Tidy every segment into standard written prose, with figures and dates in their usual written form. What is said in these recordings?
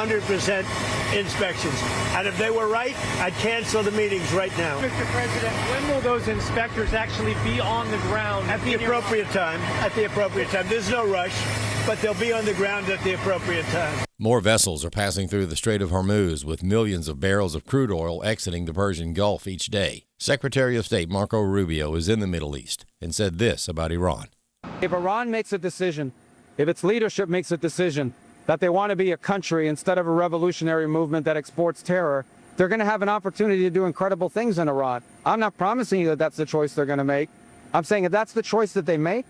100% inspections. And if they were right, I'd cancel the meetings right now. Mr. President, when will those inspectors actually be on the ground? At the appropriate time. At the appropriate time. There's no rush, but they'll be on the ground at the appropriate time. More vessels are passing through the Strait of Hormuz, with millions of barrels of crude oil exiting the Persian Gulf each day. Secretary of State Marco Rubio is in the Middle East and said this about Iran. If Iran makes a decision, if its leadership makes a decision that they want to be a country instead of a revolutionary movement that exports terror, they're going to have an opportunity to do incredible things in Iran. I'm not promising you that that's the choice they're going to make. I'm saying if that's the choice that they make,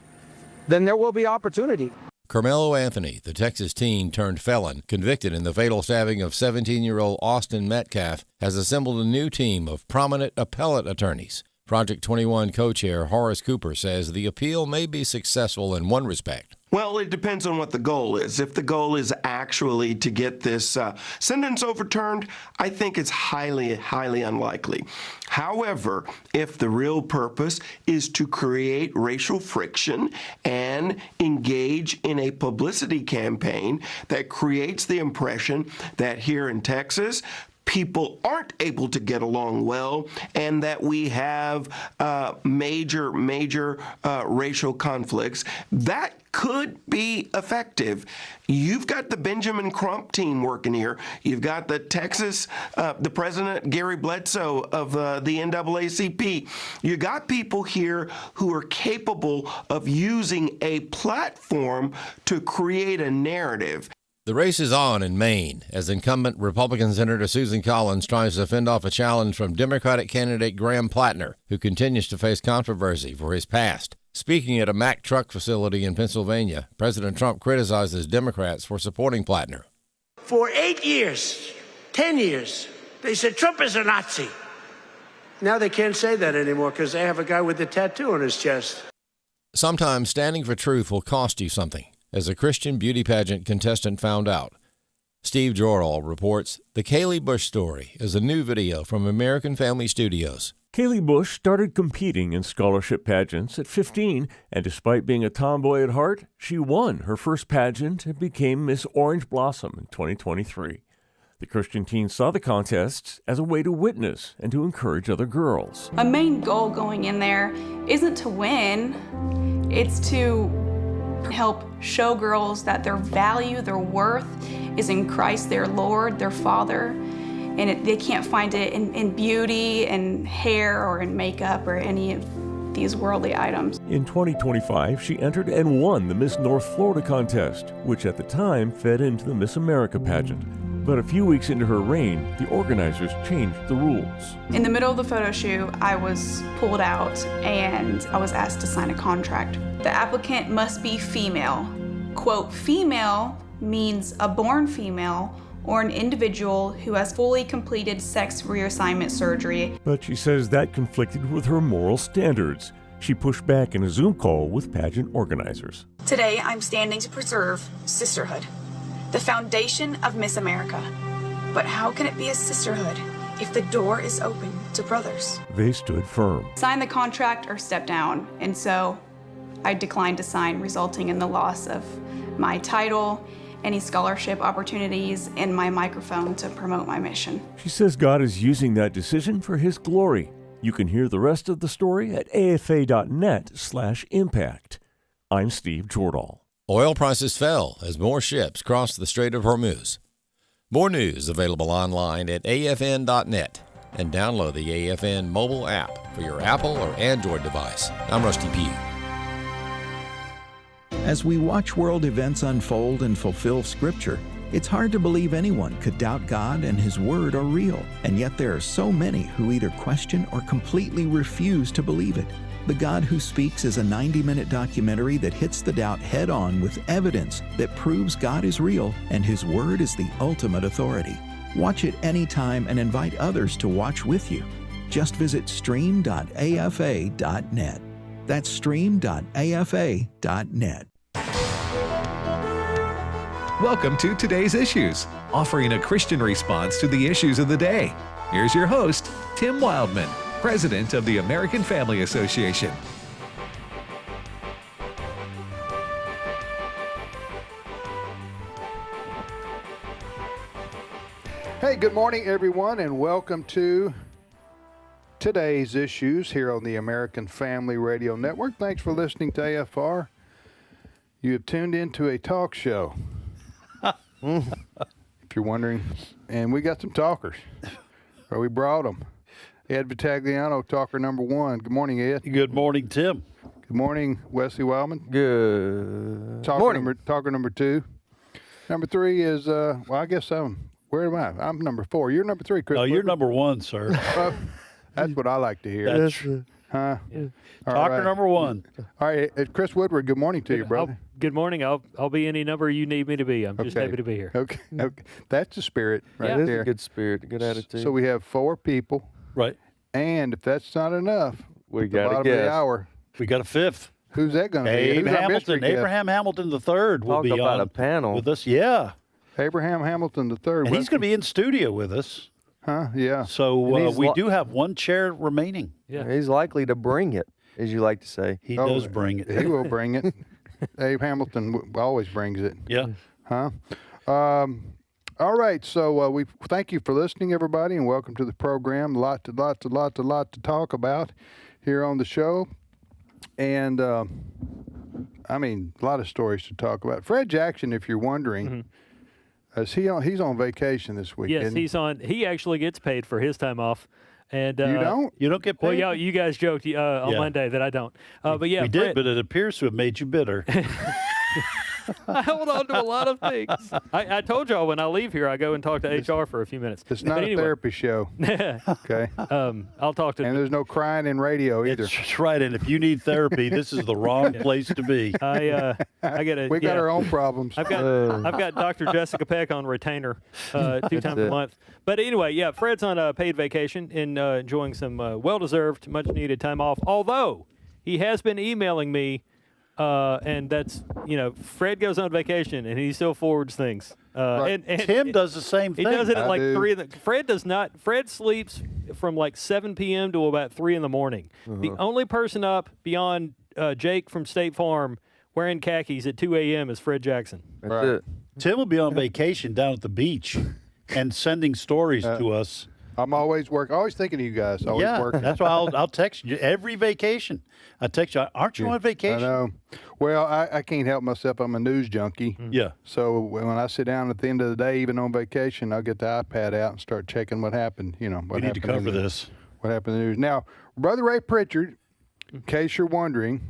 then there will be opportunity. Carmelo Anthony, the Texas teen turned felon, convicted in the fatal stabbing of 17-year-old Austin Metcalf, has assembled a new team of prominent appellate attorneys. Project 21 co-chair Horace Cooper says the appeal may be successful in one respect. Well, it depends on what the goal is. If the goal is actually to get this sentence overturned, I think it's highly, highly unlikely. However, if the real purpose is to create racial friction and engage in a publicity campaign that creates the impression that here in Texas, people aren't able to get along well, and that we have major racial conflicts, that could be effective. You've got the Benjamin Crump team working here. You've got the Texas, the president, Gary Bledsoe of the NAACP. You got people here who are capable of using a platform to create a narrative. The race is on in Maine as incumbent Republican Senator Susan Collins tries to fend off a challenge from Democratic candidate Graham Plattner, who continues to face controversy for his past. Speaking at a Mack truck facility in Pennsylvania, President Trump criticizes Democrats for supporting Plattner. For 8 years, 10 years, they said Trump is a Nazi. Now they can't say that anymore because they have a guy with a tattoo on his chest. Sometimes standing for truth will cost you something, as a Christian beauty pageant contestant found out. Steve Jordahl reports The Kaylee Bush Story is a new video from American Family Studios. Kaylee Bush started competing in scholarship pageants at 15, and despite being a tomboy at heart, she won her first pageant and became Miss Orange Blossom in 2023. The Christian teen saw the contests as a way to witness and to encourage other girls. My main goal going in there isn't to win, it's to help show girls that their value, their worth is in Christ, their Lord, their Father, and they can't find it in beauty and hair or in makeup or any of these worldly items. In 2025, she entered and won the Miss North Florida contest, which at the time fed into the Miss America pageant. But a few weeks into her reign, the organizers changed the rules. In the middle of the photo shoot, I was pulled out and I was asked to sign a contract. The applicant must be female. Quote, female means a born female or an individual who has fully completed sex reassignment surgery. But she says that conflicted with her moral standards. She pushed back in a Zoom call with pageant organizers. Today, I'm standing to preserve sisterhood, the foundation of Miss America. But how can it be a sisterhood if the door is open to brothers? They stood firm. Sign the contract or step down. And so I declined to sign, resulting in the loss of my title, any scholarship opportunities, and my microphone to promote my mission. She says God is using that decision for His glory. You can hear the rest of the story at afa.net/impact. I'm Steve Jordahl. Oil prices fell as more ships crossed the Strait of Hormuz. More news available online at afn.net and download the AFN mobile app for your Apple or Android device. I'm Rusty Pugh. As we watch world events unfold and fulfill Scripture, it's hard to believe anyone could doubt God and His Word are real, and yet there are so many who either question or completely refuse to believe it. The God Who Speaks is a 90-minute documentary that hits the doubt head-on with evidence that proves God is real and His Word is the ultimate authority. Watch it anytime and invite others to watch with you. Just visit stream.afa.net. That's stream.afa.net. Welcome to Today's Issues, offering a Christian response to the issues of the day. Here's your host, Tim Wildmon, President of the American Family Association. Hey, good morning, everyone, and welcome to today's issues here on the American Family Radio Network. Thanks for listening to AFR. You have tuned into a talk show. If you're wondering, and we got some talkers, or we brought them. Ed Vitagliano, talker number one. Good morning, Ed. Good morning, Tim. Good morning, Wesley Wildmon. Good morning. Talker number two. Number three is, I guess where am I? I'm number four. You're number three, Chris. No, you're number one, sir. That's what I like to hear. Huh? Yeah. Talker number one. All right, Chris Woodward, good morning to you, brother. Good morning. I'll be any number you need me to be. I'm just happy to be here. Okay. That's the spirit right It is there. a good spirit, good attitude. So we have four people. Right. And if that's not enough, we at the got bottom of the hour, we got a fifth. Who's that going to be? Abraham Hamilton III will be about on a panel with us. Yeah. Abraham Hamilton III. And he's going to be in studio with us. Huh? Yeah. So we do have one chair remaining. Yeah. He's likely to bring it, as you like to say. He does bring it. He will bring it. Abe Hamilton always brings it. Yeah. Huh? All right. So we thank you for listening, everybody, and welcome to the program. A lot to talk about here on the show. And, a lot of stories to talk about. Fred Jackson, if you're wondering, is he's on vacation this week? Yes, he's on. He actually gets paid for his time off. And you don't? You don't get paid? Well, yeah, you guys joked on Monday that I don't. But yeah, we did, but it appears to have made you bitter. I hold on to a lot of things. I told y'all when I leave here, I go and talk to HR for a few minutes. It's not a therapy show. Okay. I'll talk to. And there's no crying in radio either. That's right. And if you need therapy, this is the wrong place to be. I get We got our own problems. I've got Dr. Jessica Peck on retainer 2 times a month. But anyway, yeah, Fred's on a paid vacation and enjoying some well-deserved, much-needed time off. Although he has been emailing me. And that's, Fred goes on vacation and he still forwards things. And Tim does the same thing. He does it at like 3 in the Fred does not. Fred sleeps from like 7 p.m. to about 3 in the morning. The only person up beyond Jake from State Farm wearing khakis at 2 a.m. is Fred Jackson. That's it. Tim will be on vacation down at the beach and sending stories to us. I'm always thinking of you guys. Always working. That's why I'll text you every vacation. I text you, aren't you on vacation? I know. Well, I can't help myself. I'm a news junkie. Yeah. So when I sit down at the end of the day, even on vacation, I'll get the iPad out and start checking what happened. We need to cover this. What happened in the news. Now, Brother Ray Pritchard, in case you're wondering,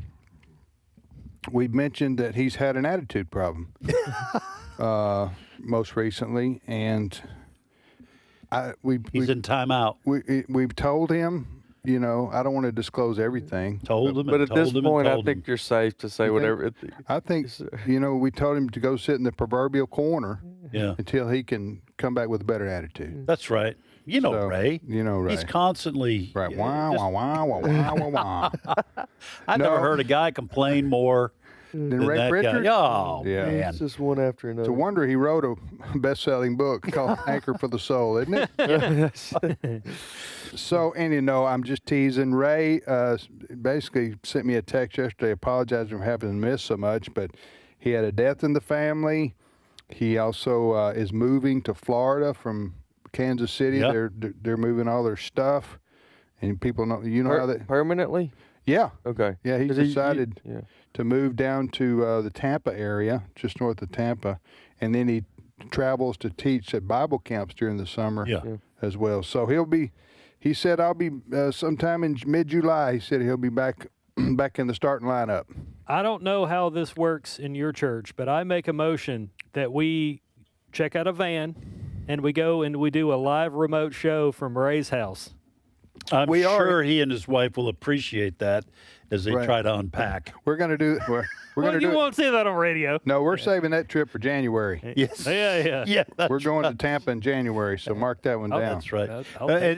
we've mentioned that he's had an attitude problem most recently, and he's in timeout. We've told him, I don't want to disclose everything. But at this point, I think you're safe to say whatever. I think, we told him to go sit in the proverbial corner until he can come back with a better attitude. That's right. Ray. Ray. He's constantly. Right. Wah, wah, wah, wah, wah, wah, wah. I never heard a guy complain more than Ray Pritchard? Oh, yeah. Man. It's just one after another. It's a wonder he wrote a best-selling book called Anchor for the Soul, isn't it? So, and I'm just teasing. Ray basically sent me a text yesterday apologizing for having missed so much, but he had a death in the family. He also is moving to Florida from Kansas City. Yep. They're moving all their stuff, and people know how that permanently. Yeah. Okay. Yeah, he decided to move down to the Tampa area, just north of Tampa, and then he travels to teach at Bible camps during the summer as well. So he said, I'll be sometime in mid-July. He said he'll be back in the starting lineup. I don't know how this works in your church, but I make a motion that we check out a van and we go and we do a live remote show from Ray's house. I'm sure he and his wife will appreciate that as they try to unpack. We're going to do it. We're well, you won't see that on radio. No, we're saving that trip for January. Yes. Yeah. We're going to Tampa in January, so mark that one down. That's right.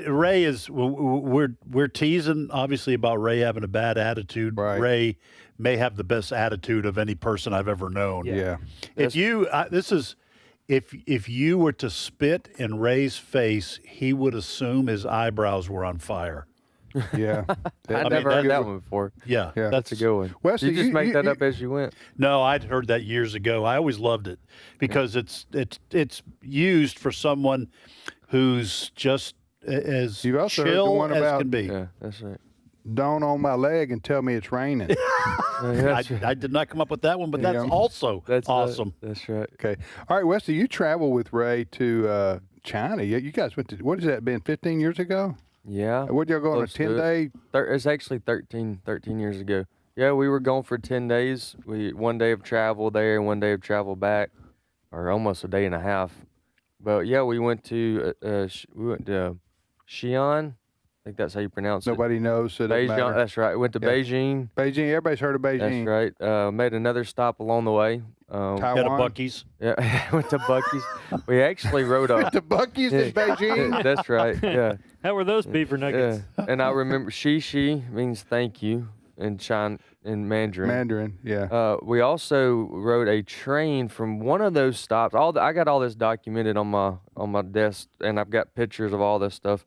Ray is. We're teasing obviously about Ray having a bad attitude. Right. Ray may have the best attitude of any person I've ever known. Yeah. If you were to spit in Ray's face, he would assume his eyebrows were on fire. Yeah. I've never heard that one before. Yeah. That's a good one. Wesley, Did you just make that up as you went? No, I'd heard that years ago. I always loved it because it's used for someone who's just as You also heard the chill one as about- can be. Yeah, that's right. Dawn on my leg and tell me it's raining. I did not come up with that one, but that's Yeah. also That's awesome. That's right. Okay. All right, Wesley, you traveled with Ray to China. You guys went to, what has that been, 15 years ago? Yeah. What y'all go on a Close to it. 10-day? It's actually 13 years ago. Yeah, we were gone for 10 days. One day of travel there and one day of travel back, or almost a day and a half. But yeah, we went to Xi'an. I think that's how you pronounce Nobody knows, so it doesn't Beijing. matter. That's right. Went to Yeah. Beijing. Beijing, everybody's heard of Beijing. That's right. Made another stop along the way. Got a Taiwan. Buc-ee's. Yeah, went to Buc-ee's. We actually rode a. The Buc-ee's in Beijing. That's right. Yeah. How were those beaver nuggets? Yeah. And I remember Shi means thank you in Mandarin. Mandarin, yeah. We also rode a train from one of those stops. I got all this documented on my desk, and I've got pictures of all this stuff.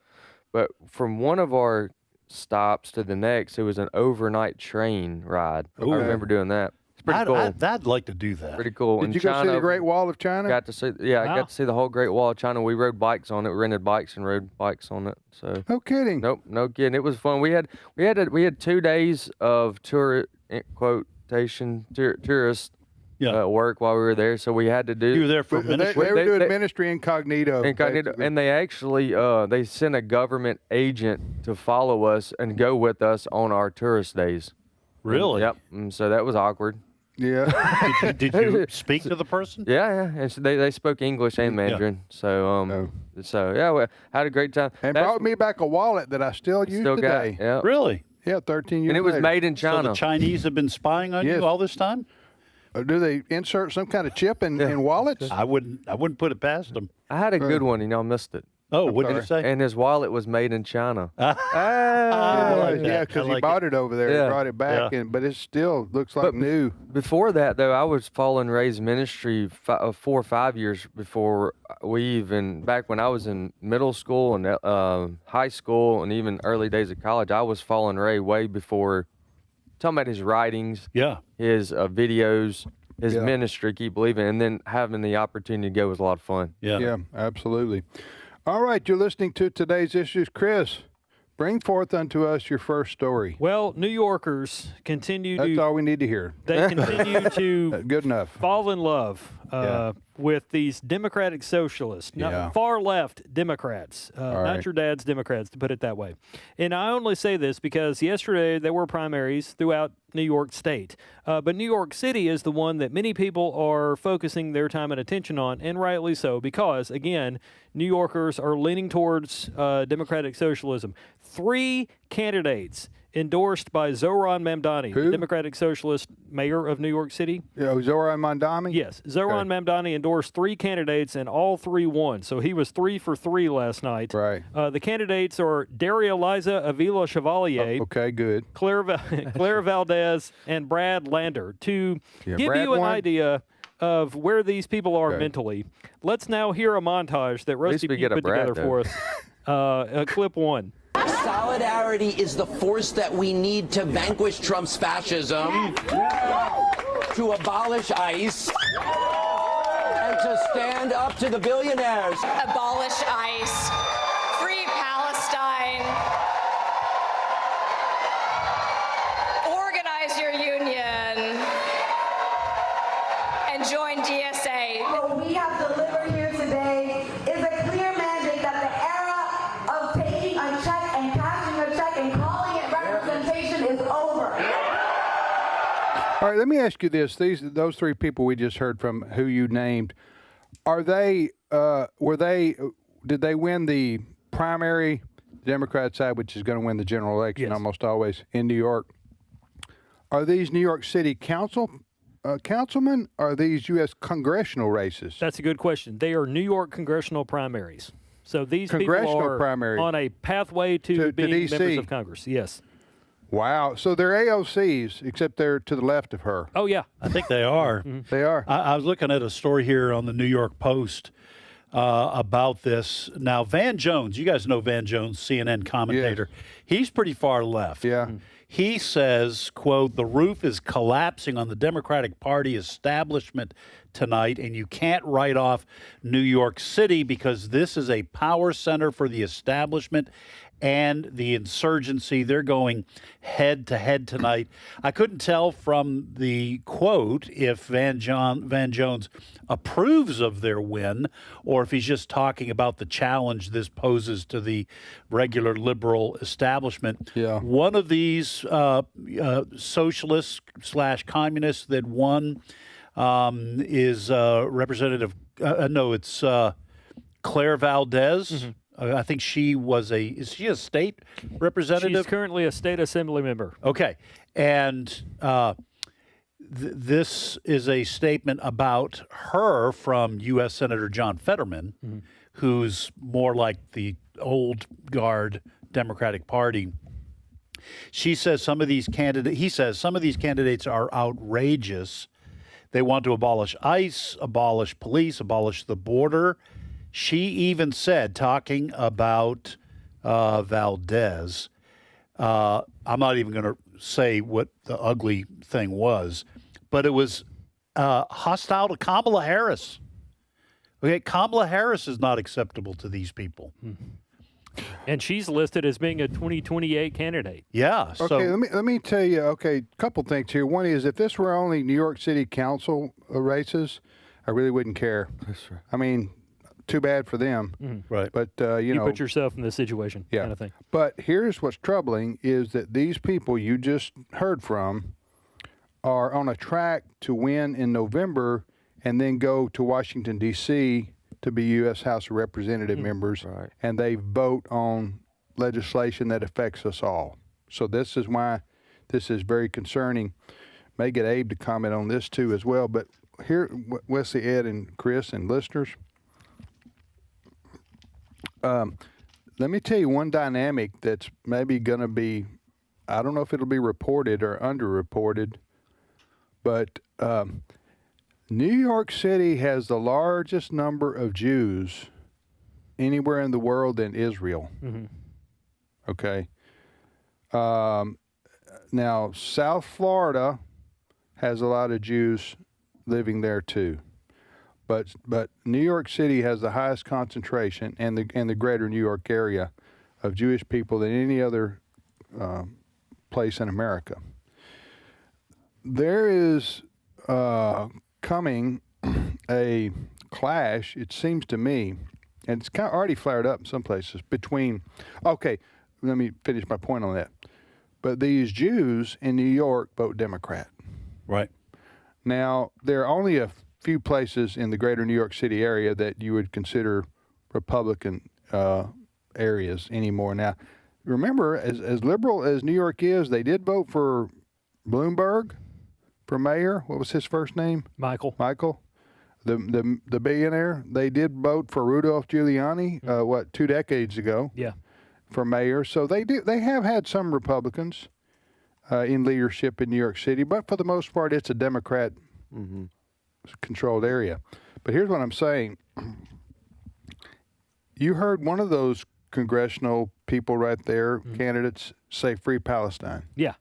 But from one of our stops to the next, it was an overnight train ride. Ooh. I remember doing that. It's pretty cool. I'd like to do that. Pretty cool. Did In you go see China, the Great Wall of China? Got to see. Yeah, I Wow. got to see the whole Great Wall of China. We rode bikes on it. We rented bikes and rode bikes on it. So. No kidding. Nope, no kidding. It was fun. We had 2 days of tourist work while we were there, so we had to do. You were there for They ministry. were doing ministry incognito. basically. And they actually they sent a government agent to follow us and go with us on our tourist days. Really? Yep. And so that was awkward. Yeah. Did you speak to the person? Yeah. And so they spoke English and Mandarin. So yeah, we had a great time. And brought me back a wallet that I still use Still got, today. yeah. Really? Yeah, 13 years And it was later. made in So China. the Chinese have been spying on Yes. you all this time? Do they insert some kind of chip in wallets? I wouldn't put it past them. I had a good one, and y'all missed it. Oh, what did it say? And his wallet was made in China. I like that. Yeah, I because he like bought it over there. Yeah. He brought it back, but it still looks like new. Before that, though, I was following Ray's ministry 4 or 5 years before back when I was in middle school and high school and even early days of college, I was following Ray way before, talking about his writings, his videos, his ministry, keep believing, and then having the opportunity to go was a lot of fun. Yeah, absolutely. All right, you're listening to today's issues. Chris, bring forth unto us your first story. Well, New Yorkers continue That's all we need to hear. They continue to good enough. fall in love with these democratic socialists, far left Democrats, not your dad's Democrats, to put it that way. And I only say this because yesterday there were primaries throughout New York State. But New York City is the one that many people are focusing their time and attention on, and rightly so, because, again, New Yorkers are leaning towards democratic socialism. 3 candidates endorsed by Zohran Mamdani, the Democratic Socialist mayor of New York City. Zohran Mamdani? Yes. Zohran Mamdani endorsed 3 candidates, and all 3 won. So he was 3 for 3 last night. Right. The candidates are Daria Liza Avila Chevalier. Okay, good. Claire Valdez and Brad Lander. To give Brad you an won? idea of where these people are mentally, let's now hear a montage that Rusty we Pete get a put Brad, together though. for us. Clip 1. Solidarity is the force that we need to vanquish Trump's fascism, to abolish ICE, and to stand up to the billionaires. Abolish ICE. Free Palestine. Organize your union. And join DSA. What we have delivered here today is a clear mandate that the era of taking a check and cashing a check and calling it representation is over. All right, let me ask you this. Those 3 people we just heard from who you named, are they, did they win the primary Democrat side, which is going to win the general election almost always in New York? Are these New York City councilmen? Are these U.S. congressional races? That's a good question. They are New York congressional primaries. So these people are primaries. on a pathway to being DC. members of Congress. Yes. Wow. So they're AOCs, except they're to the left of her. Oh, yeah. I think they are. They are. I was looking at a story here on the New York Post about this. Now, Van Jones, you guys know Van Jones, CNN commentator. Yes. He's pretty far left. Yeah. He says, quote, the roof is collapsing on the Democratic Party establishment tonight, and you can't write off New York City because this is a power center for the establishment and the insurgency. They're going head to head tonight. I couldn't tell from the quote if Van Jones approves of their win or if he's just talking about the challenge this poses to the regular liberal establishment. Yeah. One of these socialists / communists that won is Representative. It's Claire Valdez. Mm-hmm. I think is she a state representative? She's currently a state assembly member. Okay. And this is a statement about her from U.S. Senator John Fetterman, who's more like the old guard Democratic Party. He says some of these candidates are outrageous. They want to abolish ICE, abolish police, abolish the border. She even said, talking about Valdez, I'm not even going to say what the ugly thing was, but it was hostile to Kamala Harris. Okay, Kamala Harris is not acceptable to these people. And she's listed as being a 2028 candidate. Yeah. Okay, let me tell you, a couple things here. One is if this were only New York City Council races, I really wouldn't care. That's right. I mean, too bad for them. Right. But, you put yourself in this situation, kind of thing. But here's what's troubling is that these people you just heard from are on a track to win in November and then go to Washington, D.C. to be U.S. House of Representative members, and they vote on legislation that affects us all. So this is why this is very concerning. May get Abe to comment on this too as well. But here, Wesley, Ed, and Chris, and listeners, let me tell you one dynamic that's maybe going to be, I don't know if it'll be reported or underreported, but New York City has the largest number of Jews anywhere in the world than Israel. Okay. Now, South Florida has a lot of Jews living there too. But New York City has the highest concentration in the greater New York area of Jewish people than any other place in America. There is coming a clash, it seems to me, and it's kind of already flared up in some places, between, okay, let me finish my point on that. But these Jews in New York vote Democrat. Right. Now, there are only a few places in the greater New York City area that you would consider Republican areas anymore. Now, remember, as liberal as New York is, they did vote for Bloomberg for mayor. What was his first name? Michael. The billionaire. They did vote for Rudolph Giuliani, 2 decades ago? Yeah. For mayor. So they have had some Republicans in leadership in New York City, but for the most part, it's a Democrat controlled area. But here's what I'm saying. You heard one of those congressional people right there, candidates, say Free Palestine. Yeah.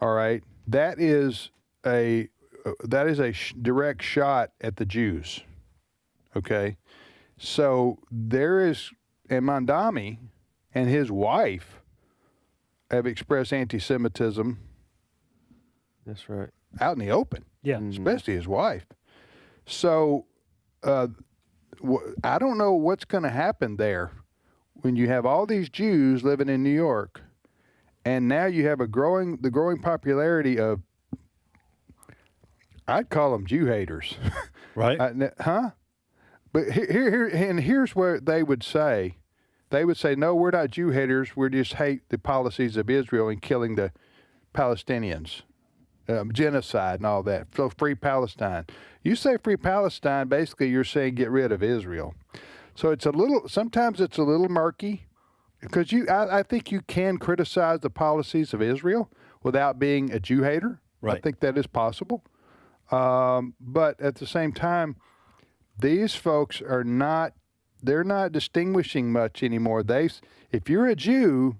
All right. That is a direct shot at the Jews. Okay. So there is, and Mandami and his wife have expressed anti-Semitism. That's right. Out in the open. Yeah. Especially his wife. So I don't know what's going to happen there when you have all these Jews living in New York, and now you have the growing popularity of, I'd call them Jew haters. Right. But here's what they would say. They would say, no, we're not Jew haters. We just hate the policies of Israel and killing the Palestinians. Genocide and all that. So Free Palestine. You say Free Palestine, basically you're saying get rid of Israel. So sometimes it's a little murky, because I think you can criticize the policies of Israel without being a Jew hater. Right. I think that is possible. But at the same time, these folks they're not distinguishing much anymore. If you're a Jew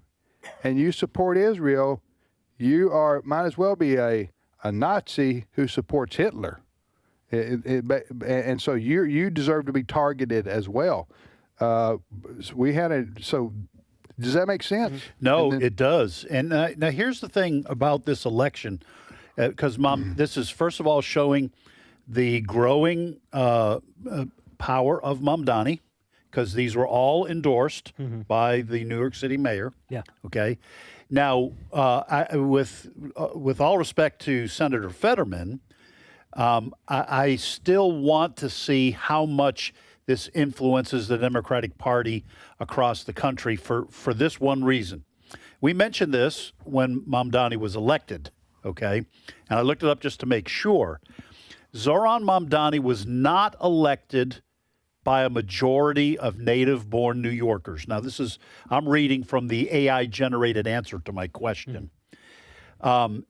and you support Israel, you might as well be a Nazi who supports Hitler. And so you deserve to be targeted as well. So does that make sense? No, it does. And now here's the thing about this election, because this is first of all showing the growing power of Mamdani, because these were all endorsed by the New York City mayor. Yeah. Okay. Now, with all respect to Senator Fetterman, I still want to see how much this influences the Democratic Party across the country for this one reason. We mentioned this when Mamdani was elected, okay? And I looked it up just to make sure. Zoran Mamdani was not elected by a majority of native-born New Yorkers. Now, I'm reading from the AI-generated answer to my question.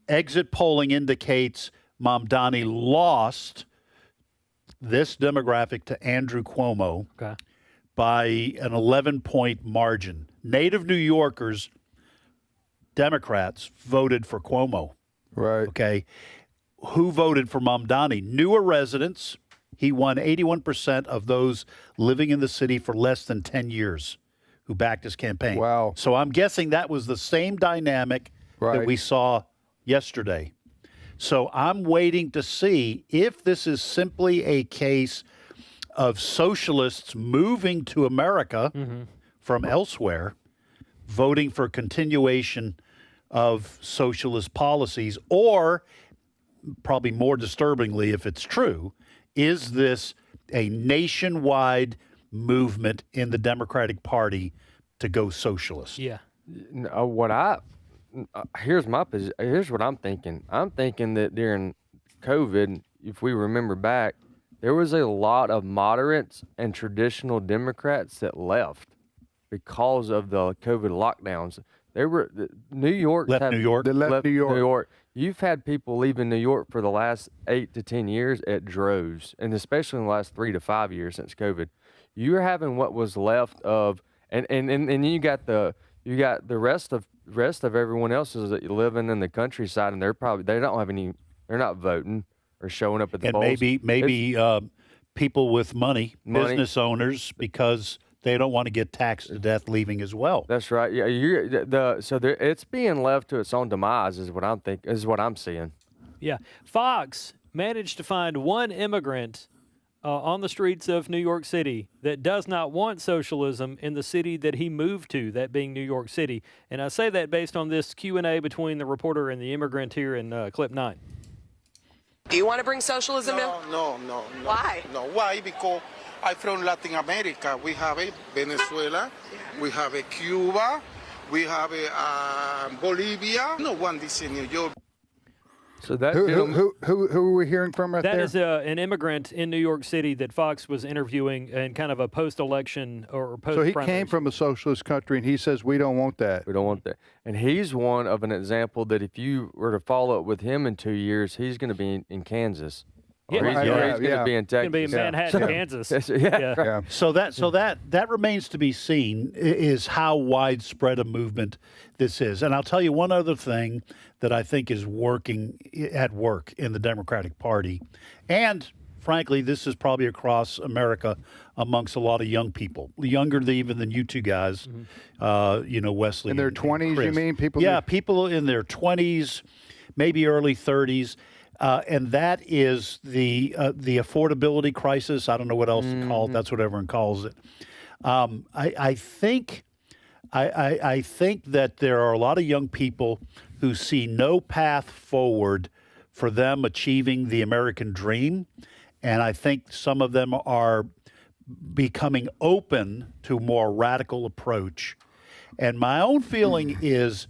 Exit polling indicates Mamdani lost this demographic to Andrew Cuomo by an 11-point margin. Native New Yorkers, Democrats, voted for Cuomo. Right. Okay. Who voted for Mamdani? Newer residents. He won 81% of those living in the city for less than 10 years who backed his campaign. Wow. So I'm guessing that was the same dynamic that we saw yesterday. So I'm waiting to see if this is simply a case of socialists moving to America from elsewhere, voting for continuation of socialist policies, or probably more disturbingly, if it's true, is this a nationwide movement in the Democratic Party to go socialist? Yeah. Here's what I'm thinking. I'm thinking that during COVID, if we remember back, there was a lot of moderates and traditional Democrats that left because of the COVID lockdowns. They were New York left New York. They left New York. You've had people leaving New York for the last 8 to 10 years at droves, and especially in the last 3 to 5 years since COVID. You're having what was left of, and you got the rest of everyone else is living in the countryside, and they're not voting or showing up at the polls. And maybe people with money, business owners, because they don't want to get taxed to death leaving as well. That's right. Yeah, it's being left to its own demise, is what I'm seeing. Yeah, Fox managed to find one immigrant on the streets of New York City that does not want socialism in the city that he moved to, that being New York City. And I say that based on this Q&A between the reporter and the immigrant here in clip 9. Do you want to bring socialism in? No. Why? No, why? Because I'm from Latin America. We have a Venezuela, we have a Cuba, we have a Bolivia. No one is in New York. So that who are we hearing from right there? That is an immigrant in New York City that Fox was interviewing in kind of a post-election or post. So he came from a socialist country, and he says we don't want that. We don't want that. And he's one of an example that if you were to follow up with him in 2 years, he's going to be in Kansas. Or he's going to be in Texas. He's going to be in Manhattan, Kansas. Yeah. So that remains to be seen, is how widespread a movement this is. And I'll tell you one other thing that I think is at work in the Democratic Party, and frankly, this is probably across America amongst a lot of young people, younger even than you two guys, Wesley. In their 20s, you mean? People in their 20s, maybe early 30s. And that is the affordability crisis. I don't know what else to call it. That's what everyone calls it. I think that there are a lot of young people who see no path forward for them achieving the American dream, and I think some of them are becoming open to a more radical approach. And my own feeling is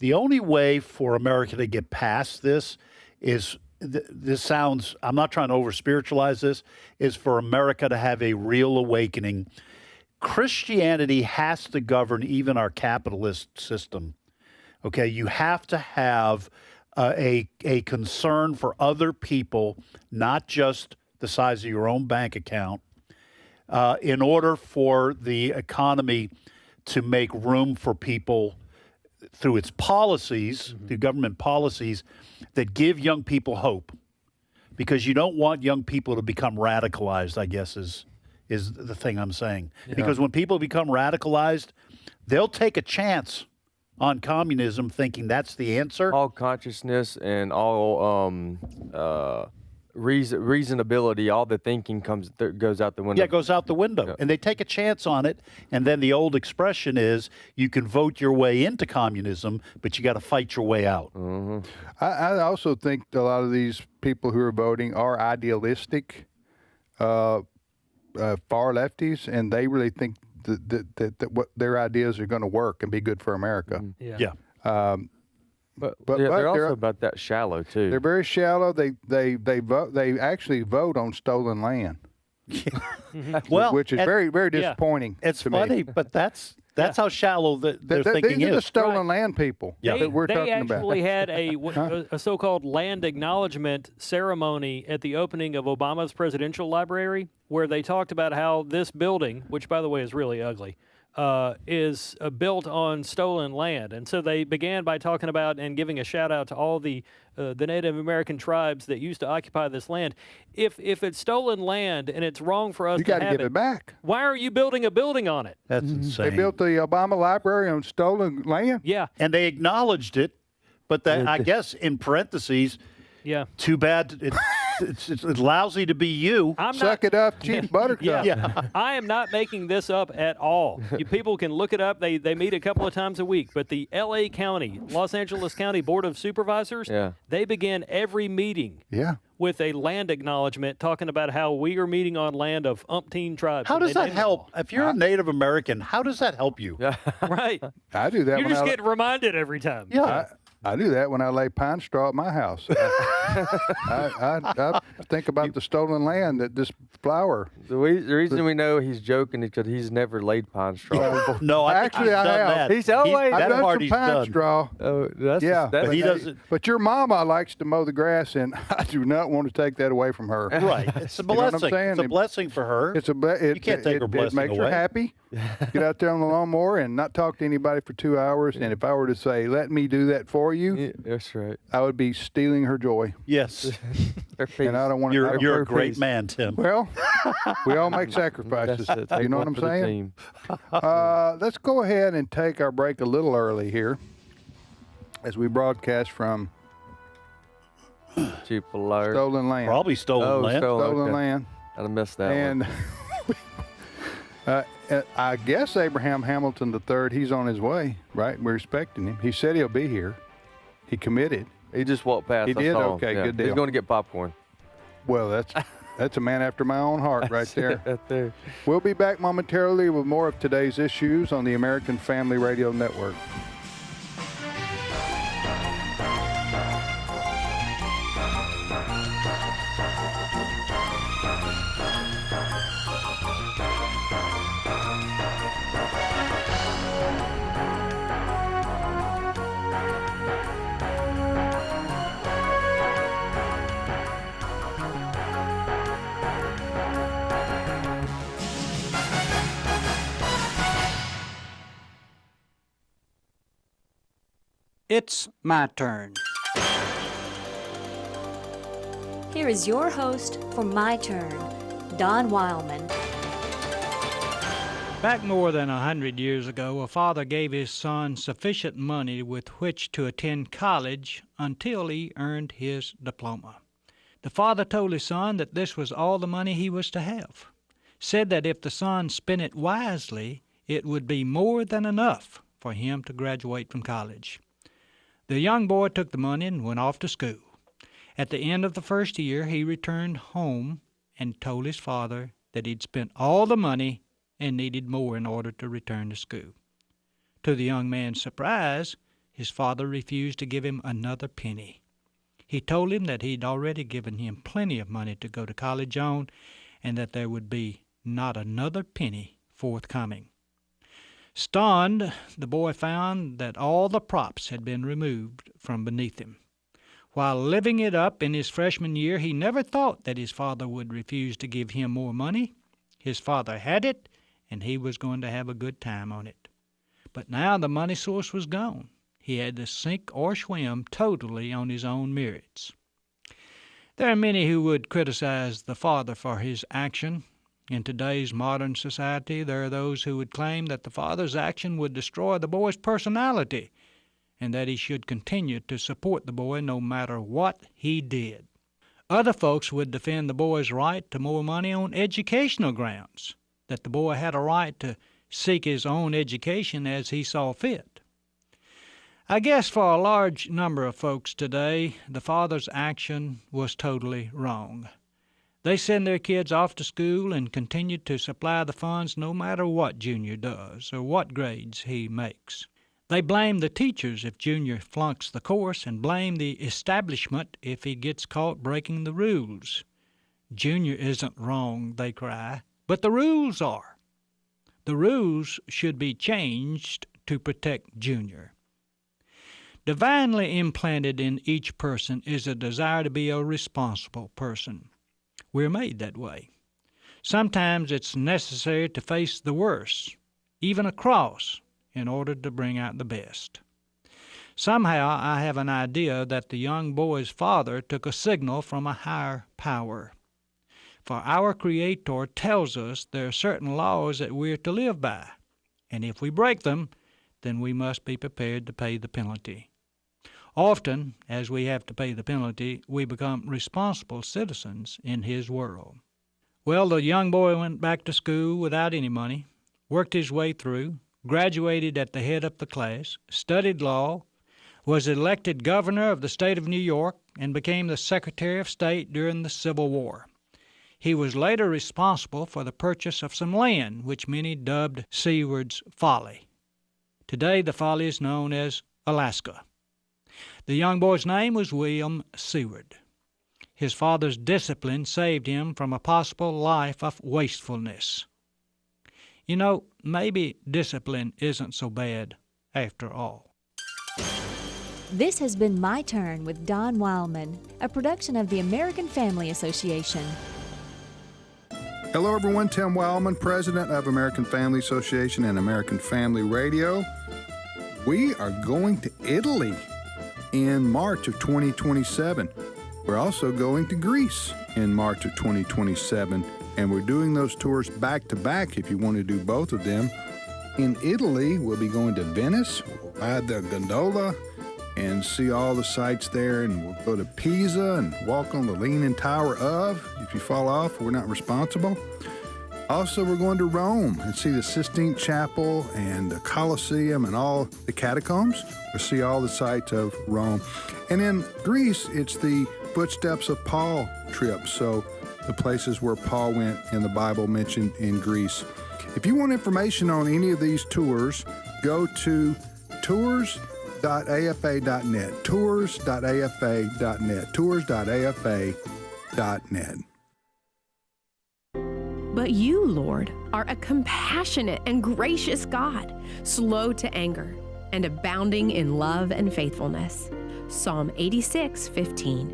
the only way for America to get past this is. This sounds, I'm not trying to over-spiritualize this, is for America to have a real awakening. Christianity has to govern even our capitalist system. Okay, you have to have a concern for other people, not just the size of your own bank account, in order for the economy to make room for people through its policies, through government policies that give young people hope. because you don't want young people to become radicalized, I guess is the thing I'm saying. Yeah. Because when people become radicalized, they'll take a chance on communism thinking that's the answer. All consciousness and all reasonability, all the thinking goes out the window. Yeah, it goes out the window. Yeah. And they take a chance on it. And then the old expression is you can vote your way into communism, but you got to fight your way out. Mm-hmm. I also think a lot of these people who are voting are idealistic, far lefties, and they really think that what their ideas are going to work and be good for America. Yeah. Yeah. But they're also about that shallow too. They're very shallow. They vote. They actually vote on stolen land. Well, which is very disappointing. It's to funny, me. but that's how shallow their thinking These are is. the stolen land people that we're talking about. They actually had a so-called land acknowledgement ceremony at the opening of Obama's presidential library, where they talked about how this building, which by the way is really ugly, is built on stolen land. And so they began by talking about and giving a shout out to all the Native American tribes that used to occupy this land. If it's stolen land and it's wrong for us You to got to have give it back. why are you building a building on it? That's insane. They built the Obama Library on stolen land. Yeah. And they acknowledged it, but I guess in parentheses, yeah. Too bad it's lousy to be you. Suck it up, cheap buttercup. Yeah. I am not making this up at all. People can look it up. They meet a couple of times a week. But the L.A. County, Los Angeles County Board of Supervisors, they begin every meeting with a land acknowledgement talking about how we are meeting on land of umpteen tribes. How does that help? If you're a Native American, how does that help you? Right. I do that. You when just I, get reminded every time. Yeah. I do that when I lay pine straw at my house. I think about the stolen land that this flower. The reason we know he's joking is because he's never laid pine straw. No, I think he's I done have. that. He's always I've that done part some he's pine done. straw. Oh, that's But he doesn't. But your mama likes to mow the grass, and I do not want to take that away from her. Right. It's a You know what I'm blessing. saying? It's a blessing for her. It's a You can't take her it blessing makes her away. happy. Get out there on the lawnmower and not talk to anybody for 2 hours. And if I were to say, "Let me do that for you," Yeah, that's right. I would be stealing her joy. Yes. And I don't want to. You're a great man, Tim. Well, we all make sacrifices. You know what I'm saying? Let's go ahead and take our break a little early here as we broadcast from Stolen Land. Probably stolen land. Stolen land. I missed that and I guess Abraham Hamilton III, he's on his way, right? We're expecting him. He said he'll be here. He committed. He just walked past. He I did? saw him. Okay, Yeah. good deal. He's going to get popcorn. Well, that's a man after my own heart right there. Right there. We'll be back momentarily with more of today's issues on the American Family Radio Network. It's my turn. Here is your host for My Turn, Don Wildmon. Back more than 100 years ago, a father gave his son sufficient money with which to attend college until he earned his diploma. The father told his son that this was all the money he was to have. Said that if the son spent it wisely, it would be more than enough for him to graduate from college. The young boy took the money and went off to school. At the end of the first year, he returned home and told his father that he'd spent all the money and needed more in order to return to school. To the young man's surprise, his father refused to give him another penny. He told him that he'd already given him plenty of money to go to college on, and that there would be not another penny forthcoming. Stunned, the boy found that all the props had been removed from beneath him. While living it up in his freshman year, he never thought that his father would refuse to give him more money. His father had it, and he was going to have a good time on it. But now the money source was gone. He had to sink or swim totally on his own merits. There are many who would criticize the father for his action. In today's modern society, there are those who would claim that the father's action would destroy the boy's personality and that he should continue to support the boy no matter what he did. Other folks would defend the boy's right to more money on educational grounds, that the boy had a right to seek his own education as he saw fit. I guess for a large number of folks today, the father's action was totally wrong. They send their kids off to school and continue to supply the funds no matter what Junior does or what grades he makes. They blame the teachers if Junior flunks the course and blame the establishment if he gets caught breaking the rules. Junior isn't wrong, they cry, but the rules are. The rules should be changed to protect Junior. Divinely implanted in each person is a desire to be a responsible person. We're made that way. Sometimes it's necessary to face the worst, even a cross, in order to bring out the best. Somehow I have an idea that the young boy's father took a signal from a higher power. For our Creator tells us there are certain laws that we're to live by, and if we break them, then we must be prepared to pay the penalty. Often, as we have to pay the penalty, we become responsible citizens in His world. Well, the young boy went back to school without any money, worked his way through, graduated at the head of the class, studied law, was elected governor of the state of New York, and became the Secretary of State during the Civil War. He was later responsible for the purchase of some land, which many dubbed Seward's Folly. Today, the folly is known as Alaska. The young boy's name was William Seward. His father's discipline saved him from a possible life of wastefulness. You know, maybe discipline isn't so bad after all. This has been My Turn with Don Wildmon, a production of the American Family Association. Hello, everyone. Tim Wildmon, president of American Family Association and American Family Radio. We are going to Italy in March of 2027. We're also going to Greece in March of 2027, and we're doing those tours back to back if you want to do both of them. In Italy, we'll be going to Venice, we'll ride the gondola and see all the sights there, and we'll go to Pisa and walk on the Leaning Tower of. If you fall off, we're not responsible. Also, we're going to Rome and see the Sistine Chapel and the Colosseum and all the catacombs. We'll see all the sights of Rome. And in Greece, it's the Footsteps of Paul trip, so the places where Paul went in the Bible mentioned in Greece. If you want information on any of these tours, go to tours.afa.net, tours.afa.net, tours.afa.net. But you, Lord, are a compassionate and gracious God, slow to anger, and abounding in love and faithfulness. Psalm 86:15.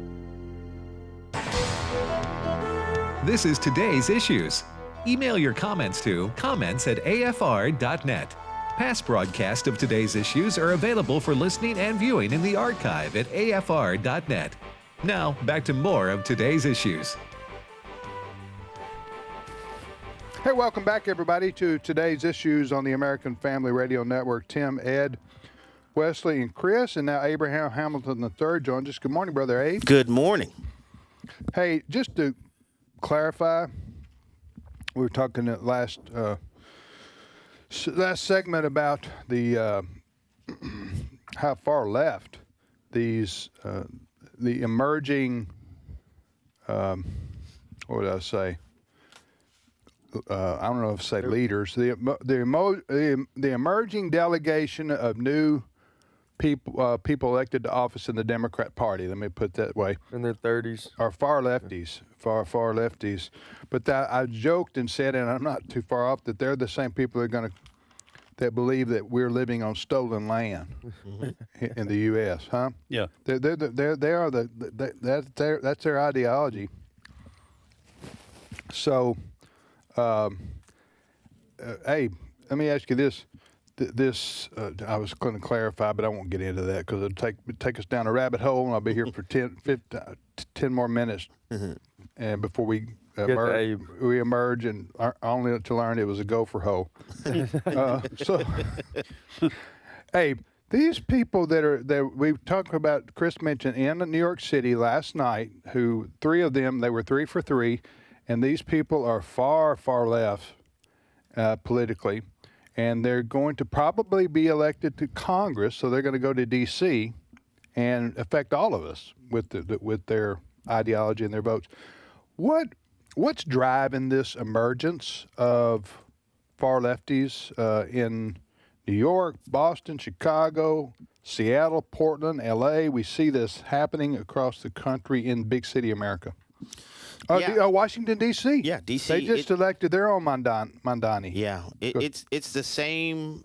This is today's issues. Email your comments to comments@afr.net. Past broadcasts of today's issues are available for listening and viewing in the archive at afr.net. Now, back to more of today's issues. Hey, welcome back, everybody, to today's issues on the American Family Radio Network. Tim, Ed, Wesley, and Chris, and now Abraham Hamilton III joins us. Good morning, Brother Abe. Good morning. Hey, just to clarify, we were talking at last segment about the how far left these the emerging what would I say? I don't know if say leaders. The emerging delegation of new people elected to office in the Democrat Party. Let me put it that way. In their 30s. Are far lefties, far lefties. But I joked and said, and I'm not too far off, that they're the same people that believe that we're living on stolen land in the U.S. Huh? Yeah. That's their ideology. So. Hey, let me ask you this. I was going to clarify, but I won't get into that because it'll take us down a rabbit hole, and I'll be here for 10 more minutes, and before we emerge, and only to learn it was a gopher hole. Abe, these people that we talked about, Chris mentioned in New York City last night, who 3 of them, they were 3 for 3, and these people are far, far left politically. And they're going to probably be elected to Congress, so they're going to go to D.C. and affect all of us with their ideology and their votes. What's driving this emergence of far lefties in New York, Boston, Chicago, Seattle, Portland, L.A.? We see this happening across the country in big city America. Washington, D.C. Yeah, D.C. They just elected their own Mandani. Yeah, it's the same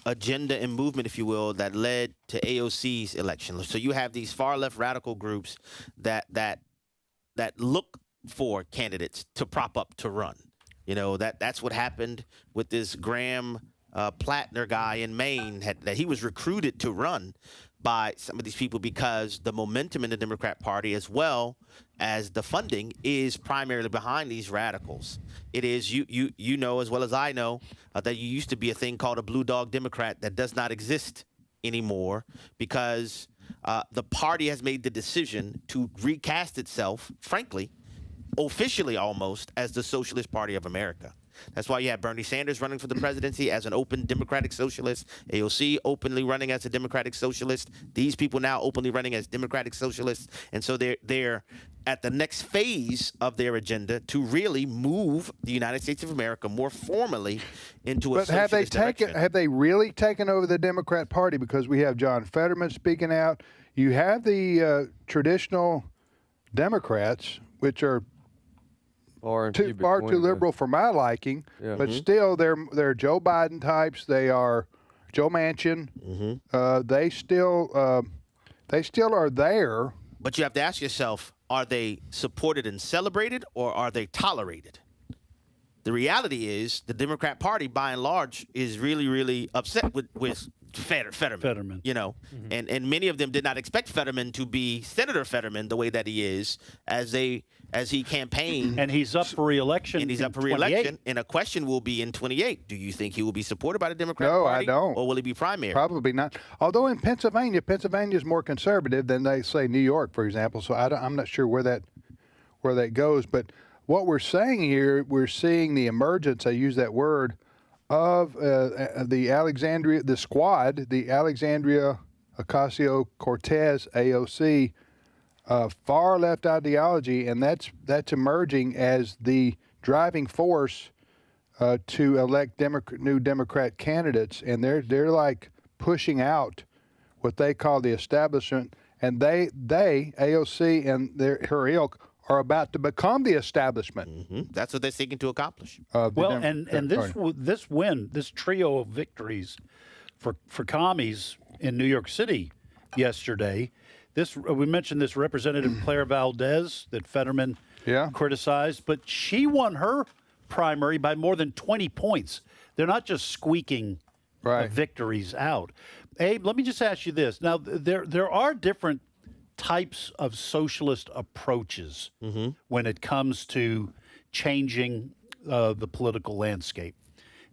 agenda and movement, if you will, that led to AOC's election. So you have these far left radical groups that look for candidates to prop up to run. You know, that's what happened with this Graham Plattner guy in Maine, that he was recruited to run by some of these people because the momentum in the Democrat Party, as well as the funding, is primarily behind these radicals. It is, you know as well as I know, that you used to be a thing called a blue dog Democrat that does not exist anymore because the party has made the decision to recast itself, frankly, officially almost, as the Socialist Party of America. That's why you have Bernie Sanders running for the presidency as an open Democratic Socialist, AOC openly running as a Democratic Socialist, these people now openly running as Democratic Socialists. And so they're at the next phase of their agenda to really move the United States of America more formally into a socialist direction. Have they really taken over the Democrat Party? Because we have John Fetterman speaking out. You have the traditional Democrats, which are far too liberal for my liking, but still they're Joe Biden types. They are Joe Manchin. They still are there. But you have to ask yourself: are they supported and celebrated, or are they tolerated? The reality is, the Democrat Party, by and large, is really, really upset with Fetterman. You know, and many of them did not expect Fetterman to be Senator Fetterman the way that he is, as he campaigned. And he's up for re-election. And a question will be in 28. Do you think he will be supported by the Democrat Party? No, I don't. Or will he be primary? Probably not. Although in Pennsylvania is more conservative than they say New York, for example. So I'm not sure where that goes. But what we're saying here, we're seeing the emergence, I use that word, of the Alexandria Ocasio-Cortez, AOC, far left ideology, and that's emerging as the driving force to elect new Democrat candidates, and they're like pushing out what they call the establishment, and they AOC and her ilk are about to become the establishment. That's what they're seeking to accomplish. This trio of victories for commies in New York City yesterday. We mentioned this Representative Claire Valdez that Fetterman criticized, but she won her primary by more than 20 points. They're not just squeaking victories out. Abe, let me just ask you this. Now, there are different types of socialist approaches when it comes to changing the political landscape.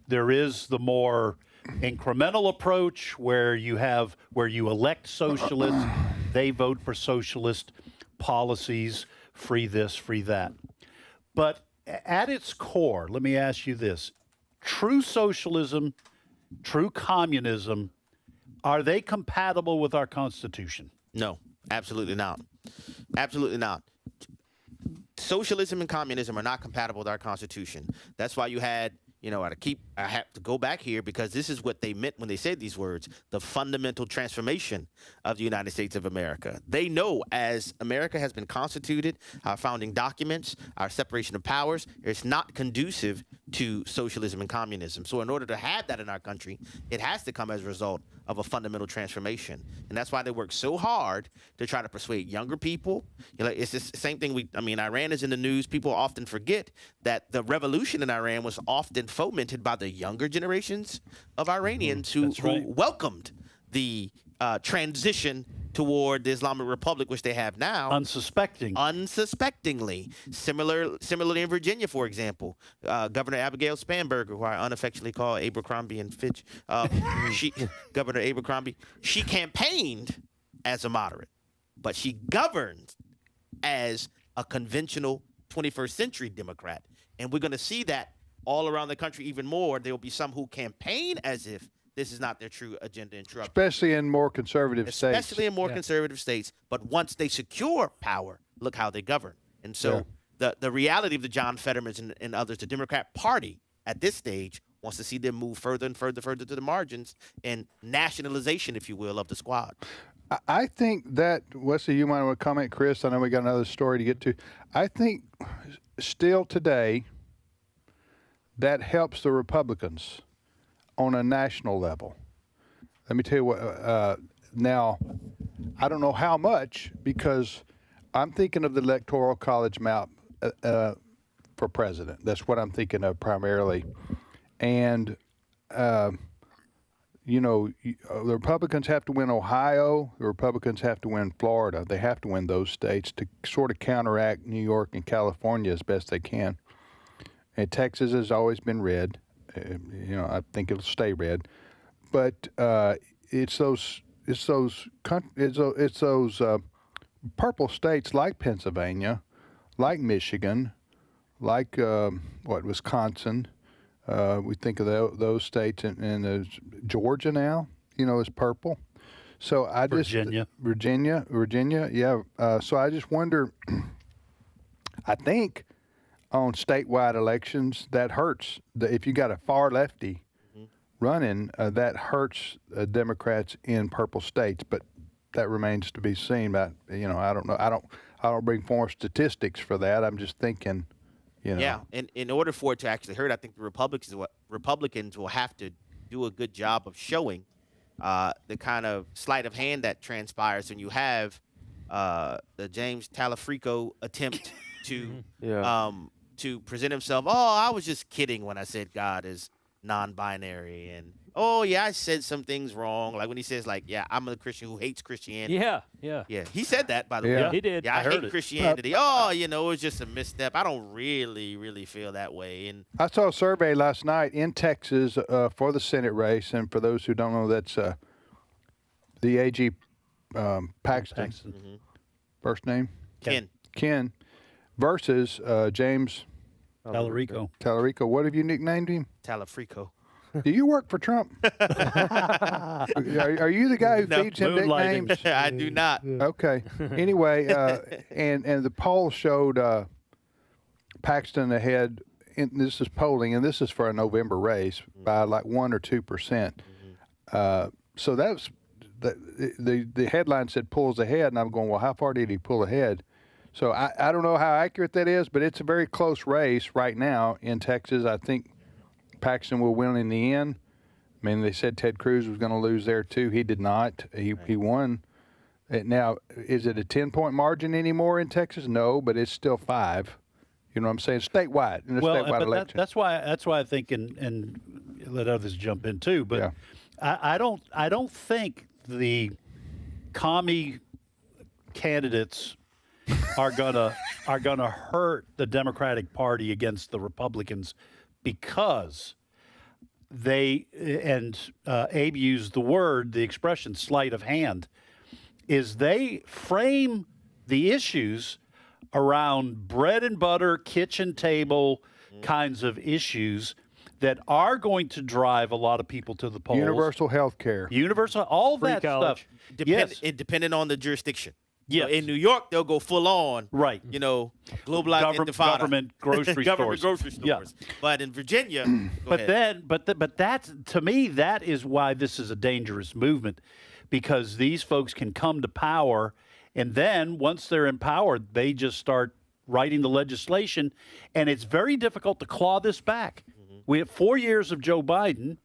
There is the more incremental approach where you elect socialists, they vote for socialist policies, free this, free that. But at its core, let me ask you this. True socialism, true communism, are they compatible with our Constitution? No. Absolutely not. Absolutely not. Socialism and communism are not compatible with our Constitution. That's why you had, I have to go back here because this is what they meant when they said these words, the fundamental transformation of the United States of America. They know, as America has been constituted, our founding documents, our separation of powers, it's not conducive to socialism and communism. So in order to have that in our country, it has to come as a result of a fundamental transformation. And that's why they work so hard to try to persuade younger people. It's the same thing. Iran is in the news. People often forget that the revolution in Iran was often fomented by the younger generations of Iranians who welcomed the transition toward the Islamic Republic, which they have now. Unsuspectingly. Similarly in Virginia, for example, Governor Abigail Spanberger, who I unaffectionately call Abercrombie and Fitch, Governor Abercrombie, she campaigned as a moderate, but she governed as a conventional 21st century Democrat. And we're going to see that all around the country even more. There will be some who campaign as if this is not their true agenda and true. Especially in more conservative states. Especially in more conservative states. But once they secure power, look how they govern. And so the reality of the John Fettermans and others, the Democrat Party at this stage wants to see them move further and further to the margins and nationalization, if you will, of the squad. I think that, Wesley, you might want to comment, Chris. I know we got another story to get to. I think still today that helps the Republicans on a national level. Let me tell you what, now, I don't know how much, because I'm thinking of the Electoral College map for president. That's what I'm thinking of primarily. And, you know, the Republicans have to win Ohio. The Republicans have to win Florida. They have to win those states to sort of counteract New York and California as best they can. And Texas has always been red. You know, I think it'll stay red. But it's those purple states like Pennsylvania, like Michigan, like Wisconsin. We think of those states, and Georgia now, you know, is purple. So Virginia, yeah. So I just wonder. I think on statewide elections that hurts. If you got a far lefty running, that hurts Democrats in purple states. But that remains to be seen. But you know, I don't know. I don't bring forward statistics for that. I'm just thinking. You know. Yeah, and in order for it to actually hurt, I think the Republicans will have to do a good job of showing the kind of sleight of hand that transpires when you have the James Talafrico attempt to present himself. Oh, I was just kidding when I said God is non-binary, and oh yeah, I said some things wrong. Like when he says, like, yeah, I'm a Christian who hates Christianity. Yeah. He said that, by the way. Yeah, he did. Yeah, I hate Christianity. Oh, you know, it was just a misstep. I don't really feel that way. And I saw a survey last night in Texas for the Senate race, and for those who don't know, that's the AG Paxton. First name? Ken. Versus James Talarico. What have you nicknamed him? Talafrico. Do you work for Trump? Are you the guy who feeds him nicknames? I do not. Okay. Anyway, and the poll showed Paxton ahead. This is polling, and this is for a November race by like 1 or 2%. So that's the headline said pulls ahead, and I'm going, well, how far did he pull ahead? So I don't know how accurate that is, but it's a very close race right now in Texas. I think Paxton will win in the end. I mean, they said Ted Cruz was going to lose there too. He did not. He won. Now, is it a 10-point margin anymore in Texas? No, but it's still 5. You know what I'm saying? Statewide in a statewide election. That's why I think, and let others jump in too. But I don't think the commie candidates are gonna hurt the Democratic Party against the Republicans, because they, and Abe used the expression sleight of hand, is they frame the issues around bread and butter, kitchen table kinds of issues that are going to drive a lot of people to the polls. Universal health care. All Free that college. stuff. Depending on the jurisdiction. Yes. So in New York, they'll go full on. Right. You know, globalized intifada. Government grocery government stores. grocery stores. Yeah. But in Virginia, but that's, to me, that is why this is a dangerous movement, because these folks can come to power, and then once they're in power, they just start writing the legislation, and it's very difficult to claw this back. We have 4 years of Joe Biden.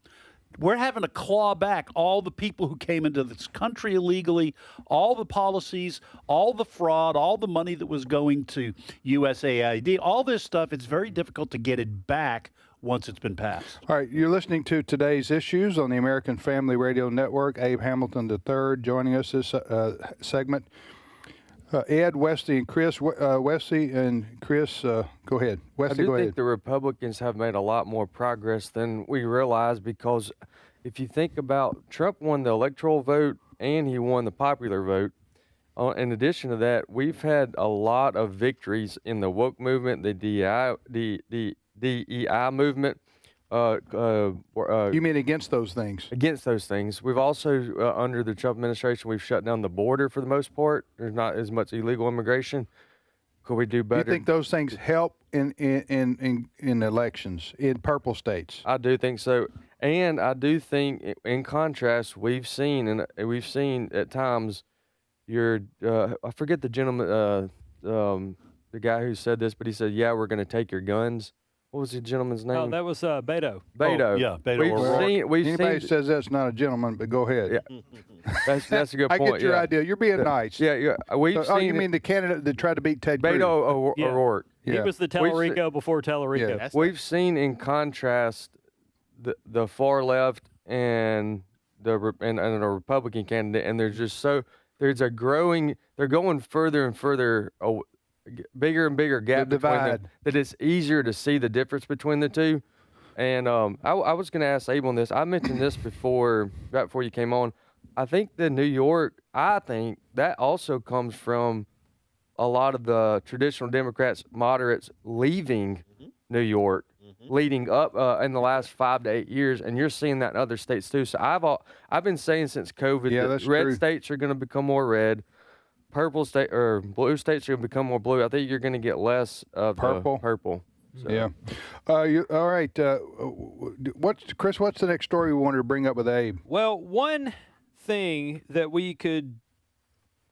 We're having to claw back all the people who came into this country illegally, all the policies, all the fraud, all the money that was going to USAID, all this stuff. It's very difficult to get it back once it's been passed. All right, you're listening to Today's Issues on the American Family Radio Network. Abe Hamilton III joining us this segment. Ed, Wesley, and Chris. Wesley and Chris, go ahead. Wesley, I go do think ahead. the Republicans have made a lot more progress than we realize, because if you think about Trump won the electoral vote and he won the popular vote. In addition to that, we've had a lot of victories in the woke movement, the DEI movement. You mean against those things? Against those things. We've also, under the Trump administration, we've shut down the border for the most part. There's not as much illegal immigration. Could we do better? You think those things help in elections in purple states? I do think so. And I do think, in contrast, we've seen at times I forget the gentleman, the guy who said this, but he said, "Yeah, we're going to take your guns." What was the gentleman's name? Oh, that was Beto. Beto. Oh, yeah, Beto. Anybody says that's not a gentleman, but go ahead. Yeah. That's a good I point. get your idea. You're being nice. Yeah. We've Oh, seen you mean the candidate that tried to beat Ted Cruz? Beto Yeah. O'Rourke. He was the Tellerico before Tellerico. Yeah. We've seen, in contrast, the far left and a Republican candidate, and they're going further and further, bigger and bigger gap between them, that it's easier to see the difference between the two. And I was going to ask Abe on this. I mentioned this right before you came on. I think New York, that also comes from a lot of the traditional Democrats, moderates leaving New York, leading up in the last 5 to 8 years, and you're seeing that in other states too. So I've been saying since COVID that red states are going to become more red, blue states are going to become more blue. I think you're going to get less of purple. So. Yeah. All right. Chris? What's the next story we wanted to bring up with Abe? Well, one thing that we could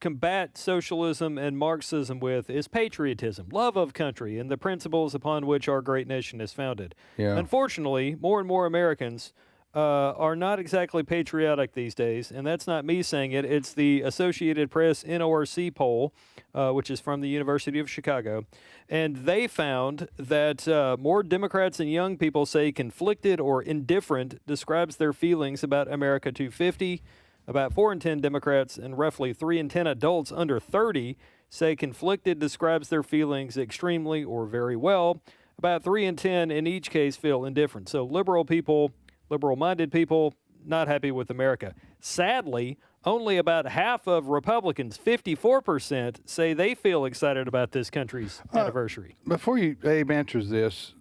combat socialism and Marxism with is patriotism, love of country, and the principles upon which our great nation is founded. Yeah. Unfortunately, more and more Americans are not exactly patriotic these days, and that's not me saying it. It's the Associated Press NORC poll, which is from the University of Chicago, and they found that more Democrats and young people say conflicted or indifferent describes their feelings about America 250. About 4 in 10 Democrats and roughly 3 in 10 adults under 30 say conflicted describes their feelings extremely or very well. About 3 in 10 in each case feel indifferent. So liberal-minded people, not happy with America. Sadly, only about half of Republicans, 54%, say they feel excited about this country's anniversary. Before Abe answers this,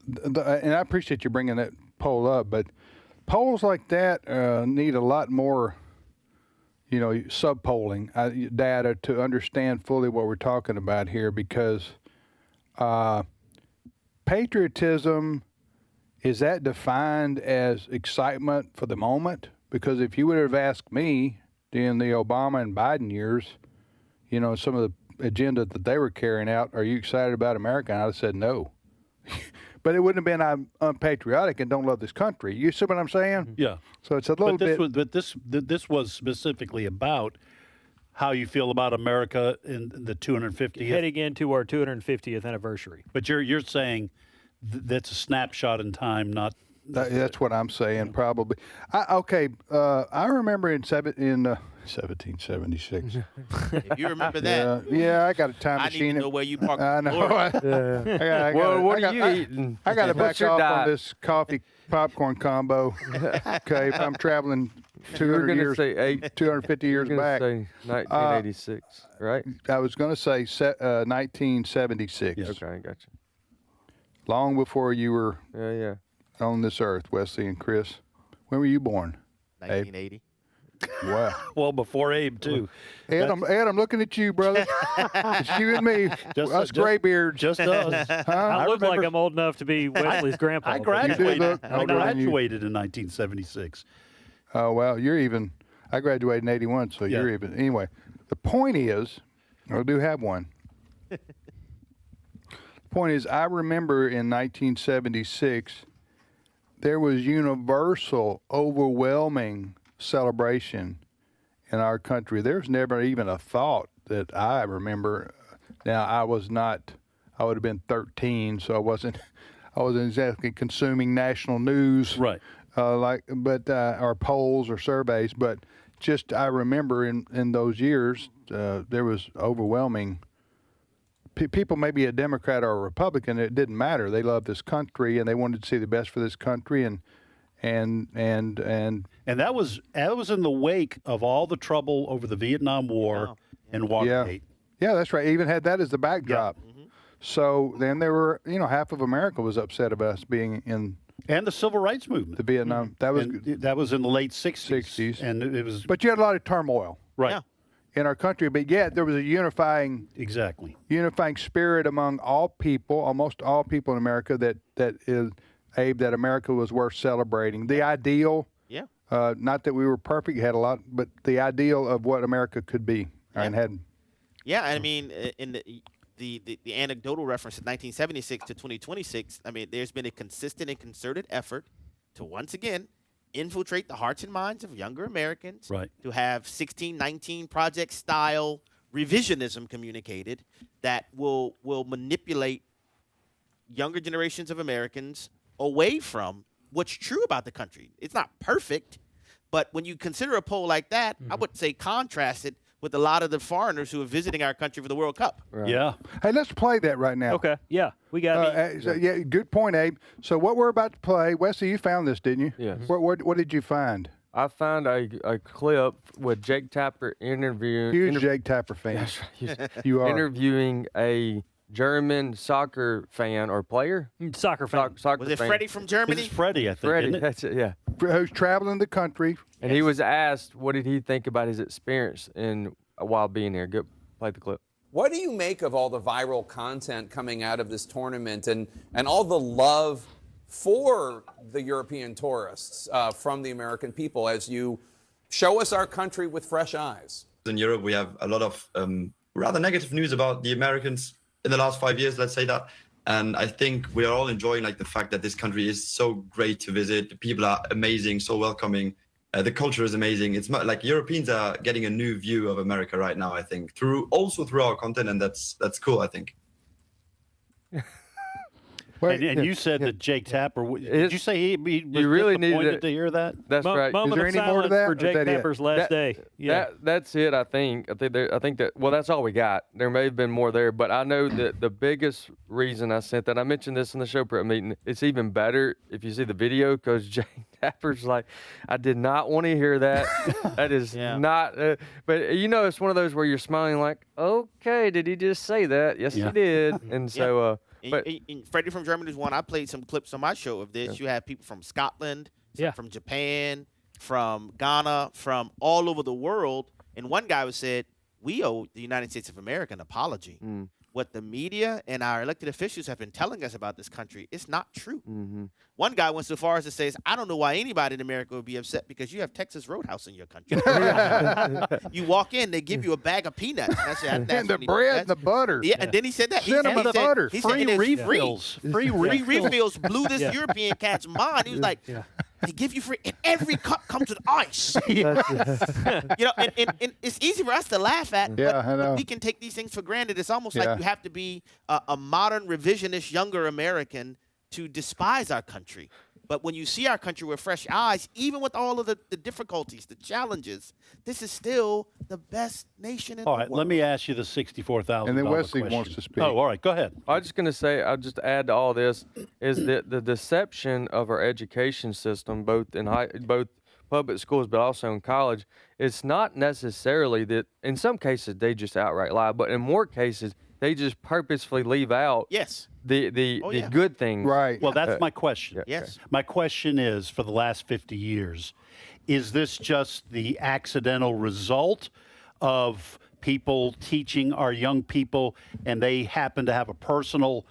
and I appreciate you bringing that poll up, but polls like that need a lot more, sub-polling data to understand fully what we're talking about here, because patriotism, is that defined as excitement for the moment? Because if you would have asked me during the Obama and Biden years, some of the agenda that they were carrying out, are you excited about America? And I'd have said no. But it wouldn't have been I'm unpatriotic and don't love this country. You see what I'm saying? Yeah. So it's a little bit. This was specifically about how you feel about America in the 250th. Heading into our 250th anniversary. But you're saying that's a snapshot in time, not. That's what I'm saying, probably. I remember in 1776. If you remember that. Yeah, I got a time I machine. didn't even know where you parked. I know. What are you eating? I got to back What's your off diet? on this coffee popcorn combo. Okay, if I'm traveling 200 years, 250 years back. Say 1986, right? I was going to say 1976. Okay, I got you. Long before you were on this earth, Wesley and Chris. When were you born? 1980. Wow. Well, before Abe, too. Ed, I'm looking at you, brother. It's you and me. Us graybeards. Just us. I look like I'm old enough to be Wesley's grandpa. I graduated. look I older than you. graduated in 1976. Oh, well, you're even. I graduated in 81, so you're even. Anyway, the point is, I do have one. The point is, I remember in 1976, there was universal, overwhelming celebration in our country. There's never even a thought that I remember. Now, I would have been 13, so I I wasn't exactly consuming national news, right? Or polls or surveys, but just I remember in those years there was overwhelming. People may be a Democrat or a Republican, it didn't matter. They loved this country and they wanted to see the best for this country, and that was in the wake of all the trouble over the Vietnam War and Watergate. Yeah, that's right. Even had that as the backdrop. Yeah. So then there were, half of America was upset about us being in. And the Civil Rights Movement. The Vietnam. That was in the late 60s. And it was. But you had a lot of turmoil. Right. Yeah. In our country, but yet there was a unifying spirit among all people, almost all people in America, that America was worth celebrating. The ideal, not that we were perfect, had a lot, but the ideal of what America could be and had. Yeah, I mean, in the anecdotal reference to 1976 to 2026, I mean, there's been a consistent and concerted effort to once again infiltrate the hearts and minds of younger Americans, to have 1619 Project style revisionism communicated that will manipulate younger generations of Americans away from what's true about the country. It's not perfect, but when you consider a poll like that, I would say contrast it with a lot of the foreigners who are visiting our country for the World Cup. Right. Yeah. Hey, let's play that right now. Okay. Yeah, we got it. Good point, Abe. So what we're about to play, Wesley, you found this, didn't you? Yes. What did you find? I found a clip with Jake Tapper interviewing. Huge Jake Tapper fan. You are. Interviewing a German soccer fan or player. Soccer fan. Soccer was it fan. Freddie from Germany? This is Freddie, I think. Freddie, isn't it? that's it, yeah. Who's traveling the country. And he was asked, what did he think about his experience while being here? Go play the clip. What do you make of all the viral content coming out of this tournament and all the love for the European tourists from the American people as you show us our country with fresh eyes? In Europe, we have a lot of rather negative news about the Americans in the last 5 years, let's say that. And I think we are all enjoying the fact that this country is so great to visit. The people are amazing, so welcoming. The culture is amazing. It's like Europeans are getting a new view of America right now, I think, through our content, and that's cool, I think. And you said that Jake Tapper. Did you say he was really disappointed to hear that? That's right. Is there any more to that? For Jake Tapper's last day. Yeah. That's it. I think that. Well, that's all we got. There may have been more there, but I know that the biggest reason I sent that, I mentioned this in the show prep meeting. It's even better if you see the video because Jake Tapper's like, I did not want to hear that. That is not. But it's one of those where you're smiling like, okay, did he just say that? Yes, he did. And so. And Freddie from Germany is one. I played some clips on my show of this. You have people from Scotland, from Japan, from Ghana, from all over the world. And one guy said, we owe the United States of America an apology. What the media and our elected officials have been telling us about this country is not true. One guy went so far as to say, I don't know why anybody in America would be upset because you have Texas Roadhouse in your country. You walk in, they give you a bag of peanuts. And the bread and the butter. Yeah, and then he said that. Cinnamon butter. Free refills. Free refills blew this European cat's mind. He was like, they give you free, and every cup comes with ice. And it's easy for us to laugh at, but we can take these things for granted. It's almost like you have to be a modern, revisionist, younger American to despise our country. But when you see our country with fresh eyes, even with all of the difficulties, the challenges, this is still the best nation in the world. All right, let me ask you the $64,000 And then Wesley question. wants to speak. Oh, all right, go ahead. I was just going to say, I'll just add to all this, is that the deception of our education system, both public schools but also in college, it's not necessarily that, in some cases, they just outright lie, but in more cases, they just purposefully leave out the good things. Right. Well, that's my question. Yes. My question is, for the last 50 years, is this just the accidental result of people teaching our young people and they happen to have a personal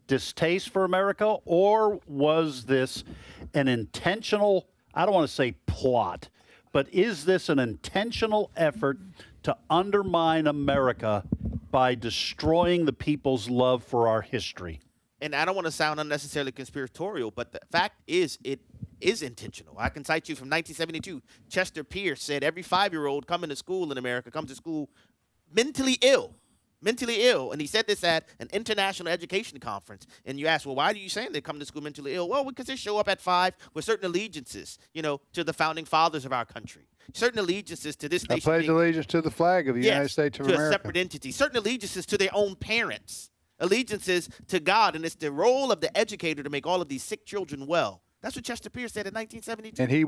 distaste for America, or was this an intentional, I don't want to say plot, but is this an intentional effort to undermine America by destroying the people's love for our history? And I don't want to sound unnecessarily conspiratorial, but the fact is it is intentional. I can cite you from 1972. Chester Pierce said every 5-year-old coming to school in America comes to school mentally ill. mentally ill. And he said this at an international education conference. And you ask, well, why are you saying they come to school mentally ill? Well, because they show up at 5 with certain allegiances, to the founding fathers of our country. Certain allegiances to this I nation. pledge allegiance to the flag of the United States of to America. a separate entity. Certain allegiances to their own parents. Allegiances to God. And it's the role of the educator to make all of these sick children well. That's what Chester Pierce said in 1972. And he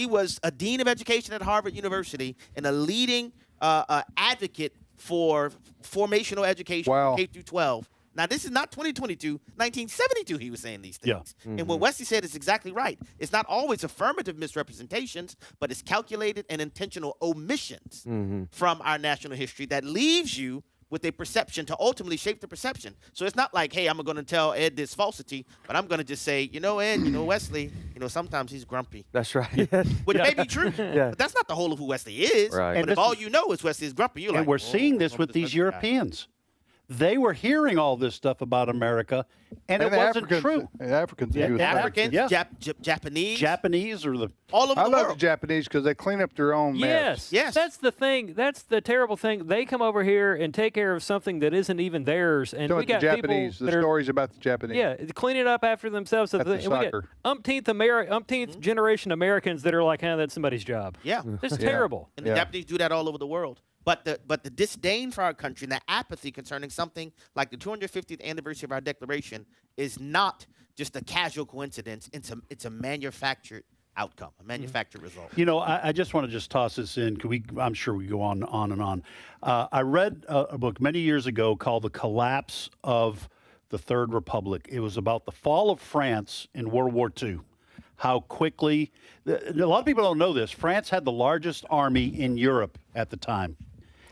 was a dean of education at Harvard University and a leading advocate for formational education K through 12. Now, this is not 2022. 1972, he was saying these things. Yeah. And what Wesley said is exactly right. It's not always affirmative misrepresentations, but it's calculated and intentional omissions from our national history that leaves you with a perception to ultimately shape the perception. So it's not like, hey, I'm going to tell Ed this falsity, but I'm going to just say, Ed, Wesley, sometimes he's grumpy. That's right. Which may be true, but that's not the whole of who Wesley is. Right. But if all you know is Wesley is grumpy, you're and like, we're seeing this with these Europeans. They were hearing all this stuff about America, and it wasn't true. Africans. Africans, Japanese, or all over I the love world. the Japanese because they clean up their own mess. Yes. That's the thing. That's the terrible thing. They come over here and take care of something that isn't even theirs. And we got Japanese, people the that are, stories about the Japanese. Yeah, clean it up after themselves. At the And we got soccer. umpteenth generation Americans that are like, that's somebody's job. Yeah. It's terrible. And the Japanese do that all over the world. But the disdain for our country and the apathy concerning something like the 250th anniversary of our Declaration is not just a casual coincidence. It's a manufactured outcome, a manufactured result. I just want to just toss this in. I'm sure we go on and on. I read a book many years ago called The Collapse of the Third Republic. It was about the fall of France in World War II. How quickly, a lot of people don't know this, France had the largest army in Europe at the time.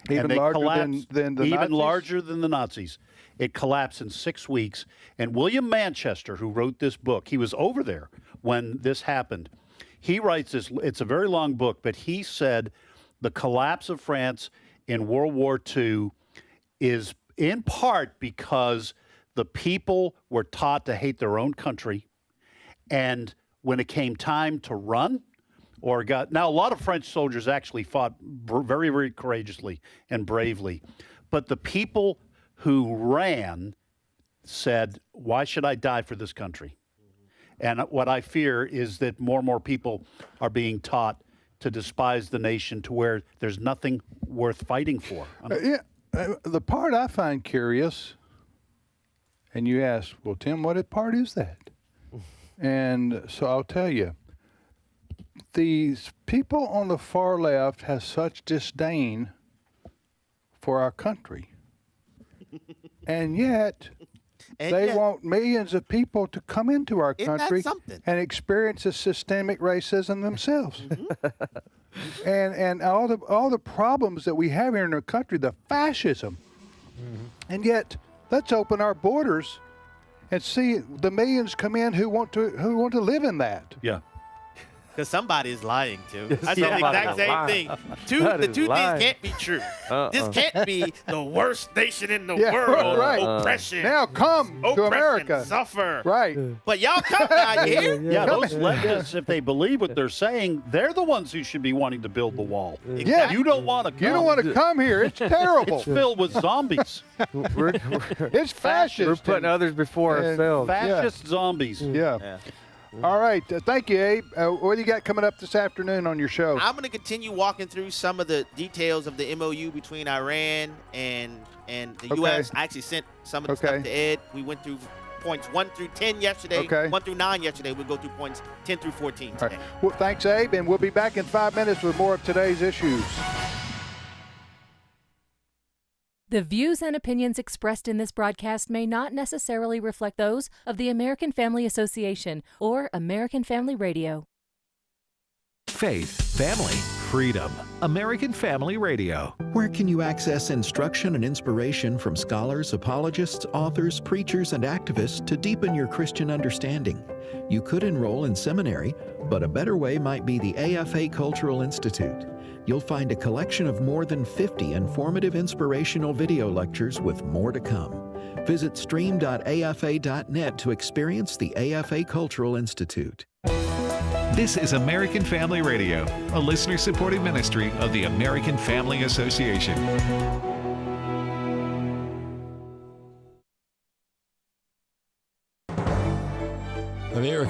Even larger than the even Nazis? larger than the Nazis. It collapsed in 6 weeks. And William Manchester, who wrote this book, he was over there when this happened. He writes this, it's a very long book, but he said the collapse of France in World War II is in part because the people were taught to hate their own country. And when it came time to run, now a lot of French soldiers actually fought very, very courageously and bravely, but the people who ran said, why should I die for this country? And what I fear is that more and more people are being taught to despise the nation to where there's nothing worth fighting for. The part I find curious, and you ask, well, Tim, what part is that? And so I'll tell you. These people on the far left have such disdain for our country. And yet, they want millions of people to come into our country and experience a systemic racism themselves. and all the problems that we have here in our country, the fascism. And yet, let's open our borders and see the millions come in who want to live in that. Yeah. Because somebody is lying, too. I said the exact same thing. The two things can't be true. This can't be the worst nation in the world. Right. Oppression. Now come to America. Suffer. Right. But y'all come out here. Yeah, those leftists, if they believe what they're saying, they're the ones who should be wanting to build the wall. Yeah. You don't want to come. You don't want to come here. It's terrible. It's filled with zombies. It's fascist. We're putting others before ourselves. Fascist zombies. Yeah. All right. Thank you, Abe. What do you got coming up this afternoon on your show? I'm going to continue walking through some of the details of the MOU between Iran and the U.S. I actually sent some of the stuff to Ed. We went through points 1 through 10 yesterday, 1 through 9 yesterday. We'll go through points 10 through 14 today. Right. Well, thanks, Abe, and we'll be back in 5 minutes with more of today's issues. The views and opinions expressed in this broadcast may not necessarily reflect those of the American Family Association or American Family Radio. Faith, family, freedom. American Family Radio. Where can you access instruction and inspiration from scholars, apologists, authors, preachers, and activists to deepen your Christian understanding? You could enroll in seminary, but a better way might be the AFA Cultural Institute. You'll find a collection of more than 50 informative inspirational video lectures with more to come. Visit stream.afa.net to experience the AFA Cultural Institute. This is American Family Radio, a listener-supported ministry of the American Family Association.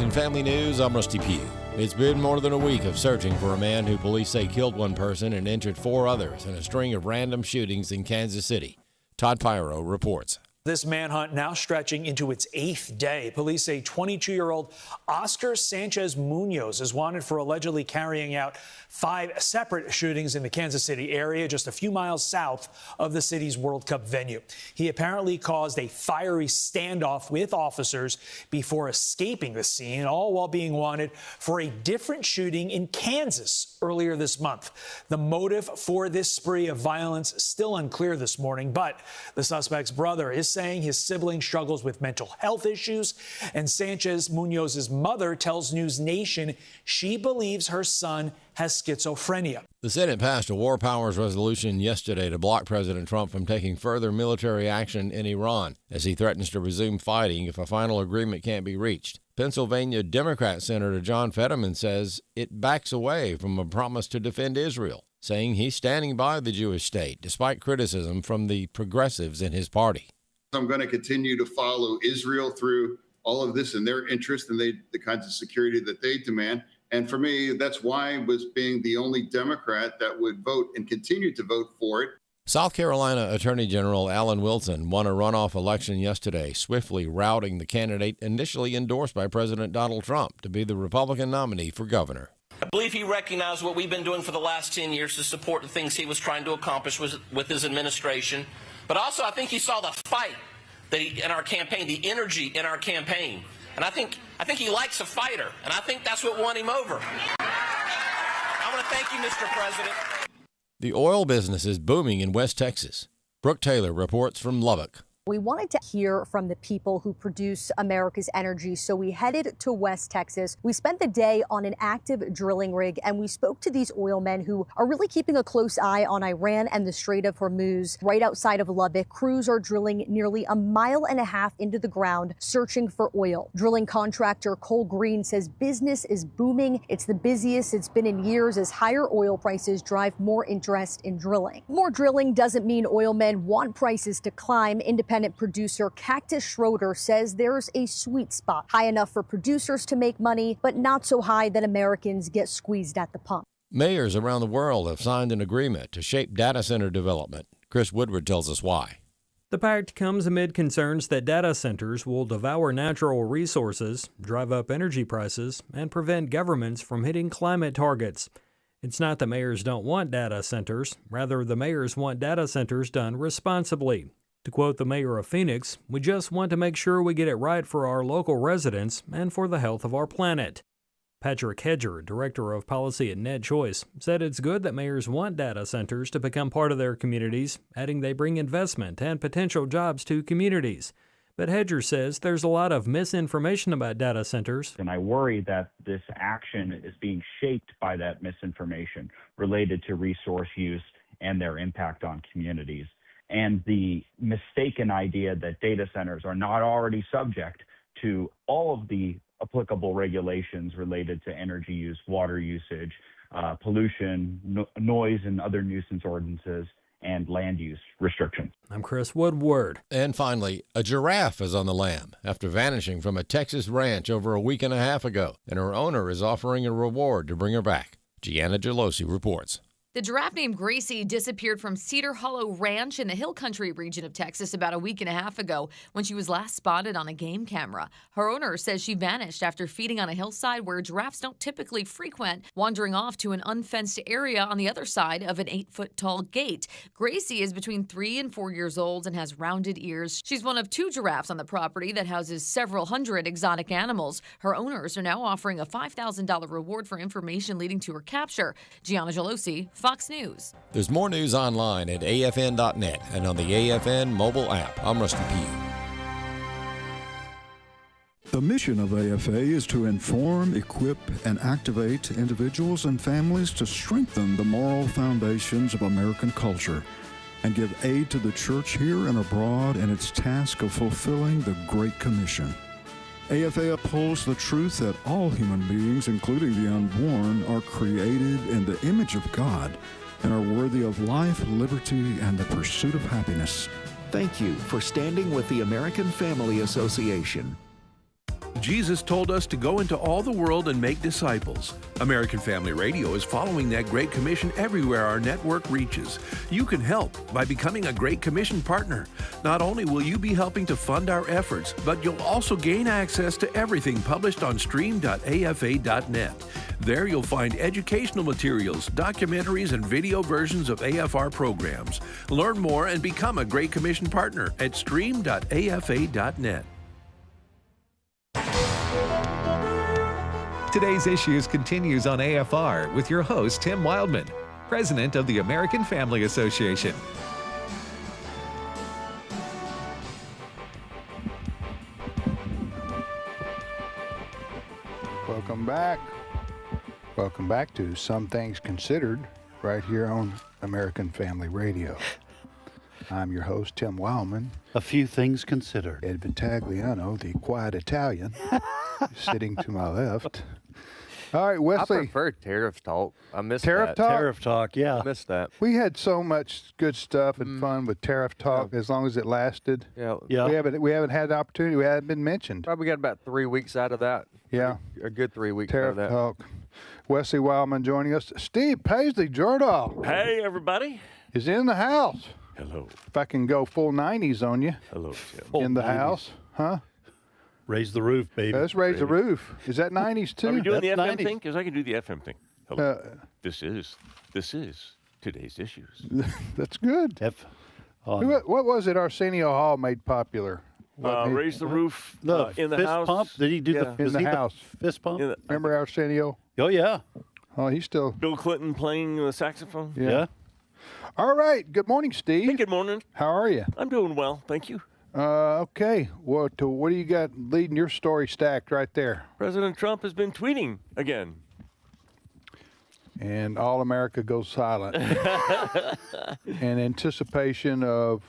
In family news, I'm Rusty Pugh. It's been more than a week of searching for a man who police say killed one person and injured 4 others in a string of random shootings in Kansas City. Todd Pyro reports. This manhunt now stretching into its 8th day. Police say 22-year-old Oscar Sanchez Munoz is wanted for allegedly carrying out 5 separate shootings in the Kansas City area, just a few miles south of the city's World Cup venue. He apparently caused a fiery standoff with officers before escaping the scene, all while being wanted for a different shooting in Kansas earlier this month. The motive for this spree of violence still unclear this morning, but the suspect's brother is saying his sibling struggles with mental health issues, and Sanchez Munoz's mother tells News Nation she believes her son has schizophrenia. The Senate passed a war powers resolution yesterday to block President Trump from taking further military action in Iran as he threatens to resume fighting if a final agreement can't be reached. Pennsylvania Democrat Senator John Fetterman says it backs away from a promise to defend Israel, saying he's standing by the Jewish state despite criticism from the progressives in his party. I'm going to continue to follow Israel through all of this in their interest and the kinds of security that they demand. And for me, that's why I was being the only Democrat that would vote and continue to vote for it. South Carolina Attorney General Alan Wilson won a runoff election yesterday, swiftly routing the candidate initially endorsed by President Donald Trump to be the Republican nominee for governor. I believe he recognized what we've been doing for the last 10 years to support the things he was trying to accomplish with his administration. But also, I think he saw the fight that in our campaign, the energy in our campaign. And I think he likes a fighter, and I think that's what won him over. I want to thank you, Mr. President. The oil business is booming in West Texas. Brooke Taylor reports from Lubbock. We wanted to hear from the people who produce America's energy, so we headed to West Texas. We spent the day on an active drilling rig, and we spoke to these oil men who are really keeping a close eye on Iran and the Strait of Hormuz. Right outside of Lubbock, crews are drilling nearly 1.5 miles into the ground, searching for oil. Drilling contractor Cole Green says business is booming. It's the busiest it's been in years as higher oil prices drive more interest in drilling. More drilling doesn't mean oil men want prices to climb. Independent producer Cactus Schroeder says there's a sweet spot, high enough for producers to make money, but not so high that Americans get squeezed at the pump. Mayors around the world have signed an agreement to shape data center development. Chris Woodward tells us why. The pact comes amid concerns that data centers will devour natural resources, drive up energy prices, and prevent governments from hitting climate targets. It's not that mayors don't want data centers. Rather, the mayors want data centers done responsibly. To quote the mayor of Phoenix, "We just want to make sure we get it right for our local residents and for the health of our planet." Patrick Hedger, director of policy at Net Choice, said it's good that mayors want data centers to become part of their communities, adding they bring investment and potential jobs to communities. But Hedger says there's a lot of misinformation about data centers. And I worry that this action is being shaped by that misinformation related to resource use and their impact on communities. And the mistaken idea that data centers are not already subject to all of the applicable regulations related to energy use, water usage, pollution, noise and other nuisance ordinances, and land use restrictions. I'm Chris Woodward. And finally, a giraffe is on the lam after vanishing from a Texas ranch over a week and a half ago, and her owner is offering a reward to bring her back. Gianna Gelosi reports. The giraffe named Gracie disappeared from Cedar Hollow Ranch in the Hill Country region of Texas about a week and a half ago when she was last spotted on a game camera. Her owner says she vanished after feeding on a hillside where giraffes don't typically frequent, wandering off to an unfenced area on the other side of an 8-foot-tall gate. Gracie is between 3 and 4 years old and has rounded ears. She's one of 2 giraffes on the property that houses several hundred exotic animals. Her owners are now offering a $5,000 reward for information leading to her capture. Gianna Gelosi, Fox News. There's more news online at afn.net and on the AFN mobile app. I'm Rusty Pugh. The mission of AFA is to inform, equip, and activate individuals and families to strengthen the moral foundations of American culture and give aid to the church here and abroad in its task of fulfilling the Great Commission. AFA upholds the truth that all human beings, including the unborn, are created in the image of God and are worthy of life, liberty, and the pursuit of happiness. Thank you for standing with the American Family Association. Jesus told us to go into all the world and make disciples. American Family Radio is following that Great Commission everywhere our network reaches. You can help by becoming a Great Commission partner. Not only will you be helping to fund our efforts, but you'll also gain access to everything published on stream.afa.net. There you'll find educational materials, documentaries, and video versions of AFR programs. Learn more and become a Great Commission partner at stream.afa.net. Today's Issues continues on AFR with your host, Tim Wildmon, President of the American Family Association. Welcome back. Welcome back to Some Things Considered right here on American Family Radio. I'm your host, Tim Wildmon. A few things considered. Ed Vitagliano, the quiet Italian, sitting to my left. All right, Wesley. I prefer tariff talk. I missed Tariff that. talk? Tariff talk, yeah. I missed that. We had so much good stuff and fun with tariff talk as long as it lasted. Yeah. We haven't had the opportunity. We haven't been mentioned. Probably got about 3 weeks out of that. Yeah. A good 3 weeks Tariff out of that. talk. Wesley Wildmon joining us. Steve Paisley Jordahl. Hey, everybody. Is in the house. Hello. If I can go full 90s on you. Hello, Tim. In the house. Huh? Raise the roof, baby. Let's raise the roof. Is that 90s too? Are we doing the That's FM 90s. thing? Because I can do the FM thing. Hello. This is today's issues. That's good. What was it Arsenio Hall made popular? Raise the roof The in the fist house. pump? Did he do in the house? Fist pump? Remember Arsenio? Oh, yeah. Oh, he's still. Bill Clinton playing the saxophone. Yeah. All right. Good morning, Steve. Hey, good morning. How are you? I'm doing well, thank you. Okay. What do you got leading your story stacked right there? President Trump has been tweeting again. And all America goes silent in anticipation of.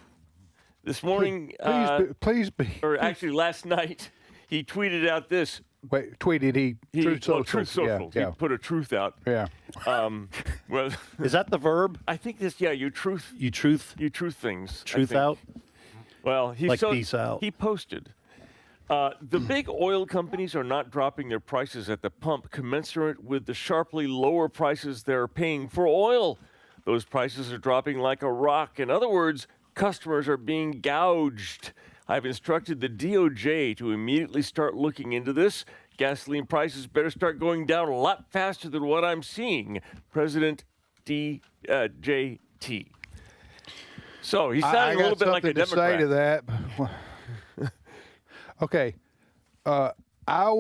This morning, please be. Or actually last night, he tweeted out this. Wait, tweeted he? Truth Social. Truth Social. Yeah. He put a truth out. Yeah. Well, is that the verb? I think this. Yeah, you truth. You truth. You truth things. Truth out. Well, peace out. He posted. The big oil companies are not dropping their prices at the pump commensurate with the sharply lower prices they're paying for oil. Those prices are dropping like a rock. In other words, customers are being gouged. I've instructed the DOJ to immediately start looking into this. Gasoline prices better start going down a lot faster than what I'm seeing. President JT. So he's sounding a little bit like a Democrat. I got something to say to that. Okay, I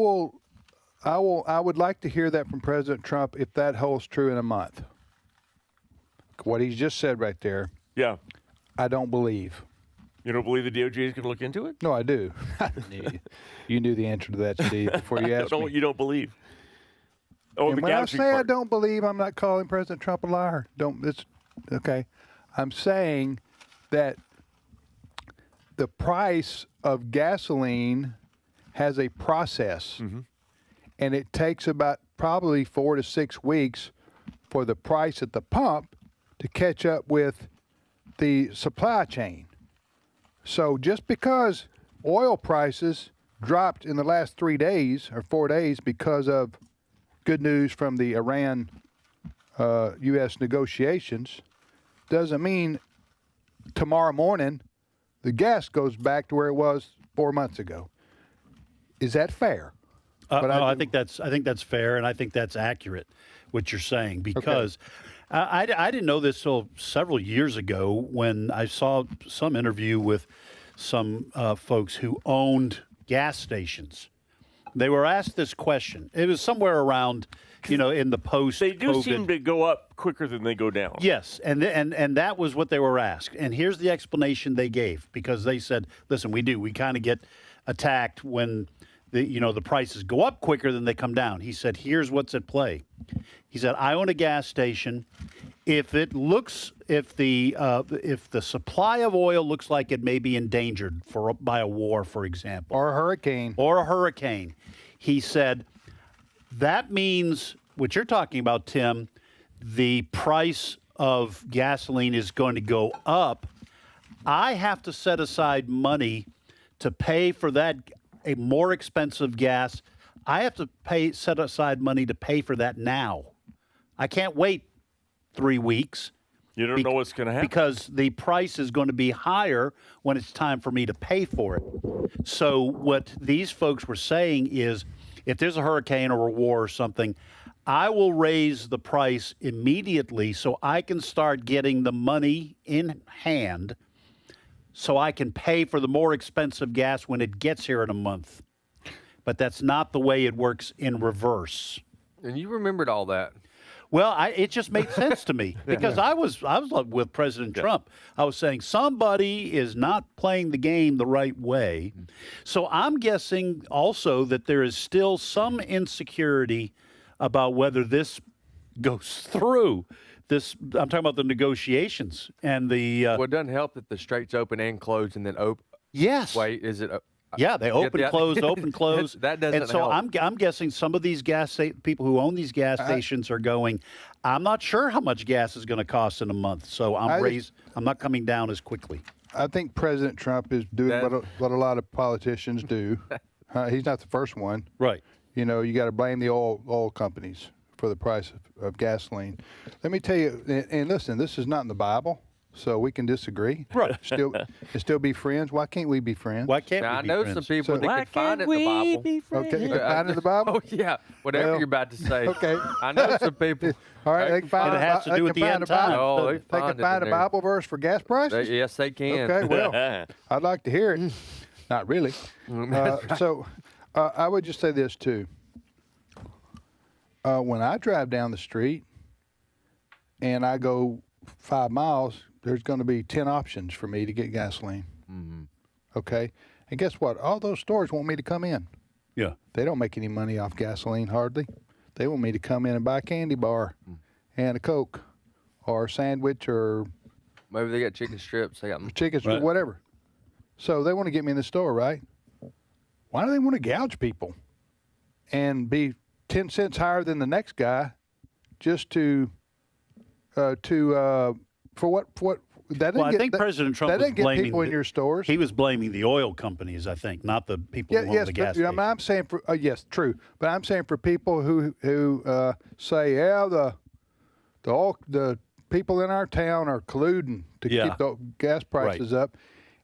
would like to hear that from President Trump if that holds true in a month. What he's just said right there. Yeah. I don't believe. You don't believe the DOJ is going to look into it? No, I do. You knew the answer to that, Steve, before you asked me. You don't believe. Oh, and the when I gouging say part. I don't believe, I'm not calling President Trump a liar. Okay. I'm saying that the price of gasoline has a process, and it takes about probably 4 to 6 weeks for the price at the pump to catch up with the supply chain. So just because oil prices dropped in the last 3 days or 4 days because of good news from the Iran U.S. negotiations doesn't mean tomorrow morning the gas goes back to where it was 4 months ago. Is that fair? I think that's fair, and I think that's accurate what you're saying, because I didn't know this till several years ago when I saw some interview with some folks who owned gas stations. They were asked this question. It was somewhere around, in the post. They do seem to go up quicker than they go down. Yes, and that was what they were asked. And here's the explanation they gave, because they said, listen, we kind of get attacked when the prices go up quicker than they come down. He said, here's what's at play. He said, I own a gas station. If the supply of oil looks like it may be endangered by a war, for example, or a hurricane, he said, that means what you're talking about, Tim, the price of gasoline is going to go up. I have to set aside money to pay for that a more expensive gas, I have to set aside money to pay for that now. I can't wait 3 weeks. You don't know what's going to happen. Because the price is going to be higher when it's time for me to pay for it. So what these folks were saying is, if there's a hurricane or a war or something, I will raise the price immediately so I can start getting the money in hand so I can pay for the more expensive gas when it gets here in a month. But that's not the way it works in reverse. And you remembered all that. Well, it just made sense to me because I was with President Trump. I was saying somebody is not playing the game the right way. So I'm guessing also that there is still some insecurity about whether this goes through. I'm talking about the negotiations and the. Well, it doesn't help that the strait's open and closed and then open. Yes. Wait, is it? Yeah, they open, close, open, close. That doesn't And so help. I'm guessing some of these people who own these gas stations are going, I'm not sure how much gas is going to cost in a month, so I'm not coming down as quickly. I think President Trump is doing what a lot of politicians do. He's not the first one. Right. You know, you got to blame the oil companies for the price of gasoline. Let me tell you, and listen, this is not in the Bible. So we can disagree, right? Still be friends. Why can't we be friends? Why can't we be I know friends? some people that can find it in the Bible. Okay, you can find it in the Bible. Oh yeah, whatever you're about to say. Okay, I know some people. All right, they can find it has to do with the end time. Oh, they can find a Bible verse for gas prices. Yes, they can. Okay, well, I'd like to hear it. Not really. So I would just say this too. When I drive down the street and I go 5 miles, there's going to be 10 options for me to get gasoline. Mm-hmm. Okay? And guess what? All those stores want me to come in. Yeah. They don't make any money off gasoline hardly. They want me to come in and buy a candy bar and a Coke or a sandwich or... Maybe they got chicken strips. They got chicken strips, whatever. So they want to get me in the store, right? Why do they want to gouge people and be 10 cents higher than the next guy just for what that didn't I think President Trump was blaming people in your stores. He was blaming the oil companies, I think, not the people who own the gas stations. I'm saying for yes, true, but I'm saying for people who say the people in our town are colluding to keep the gas prices up,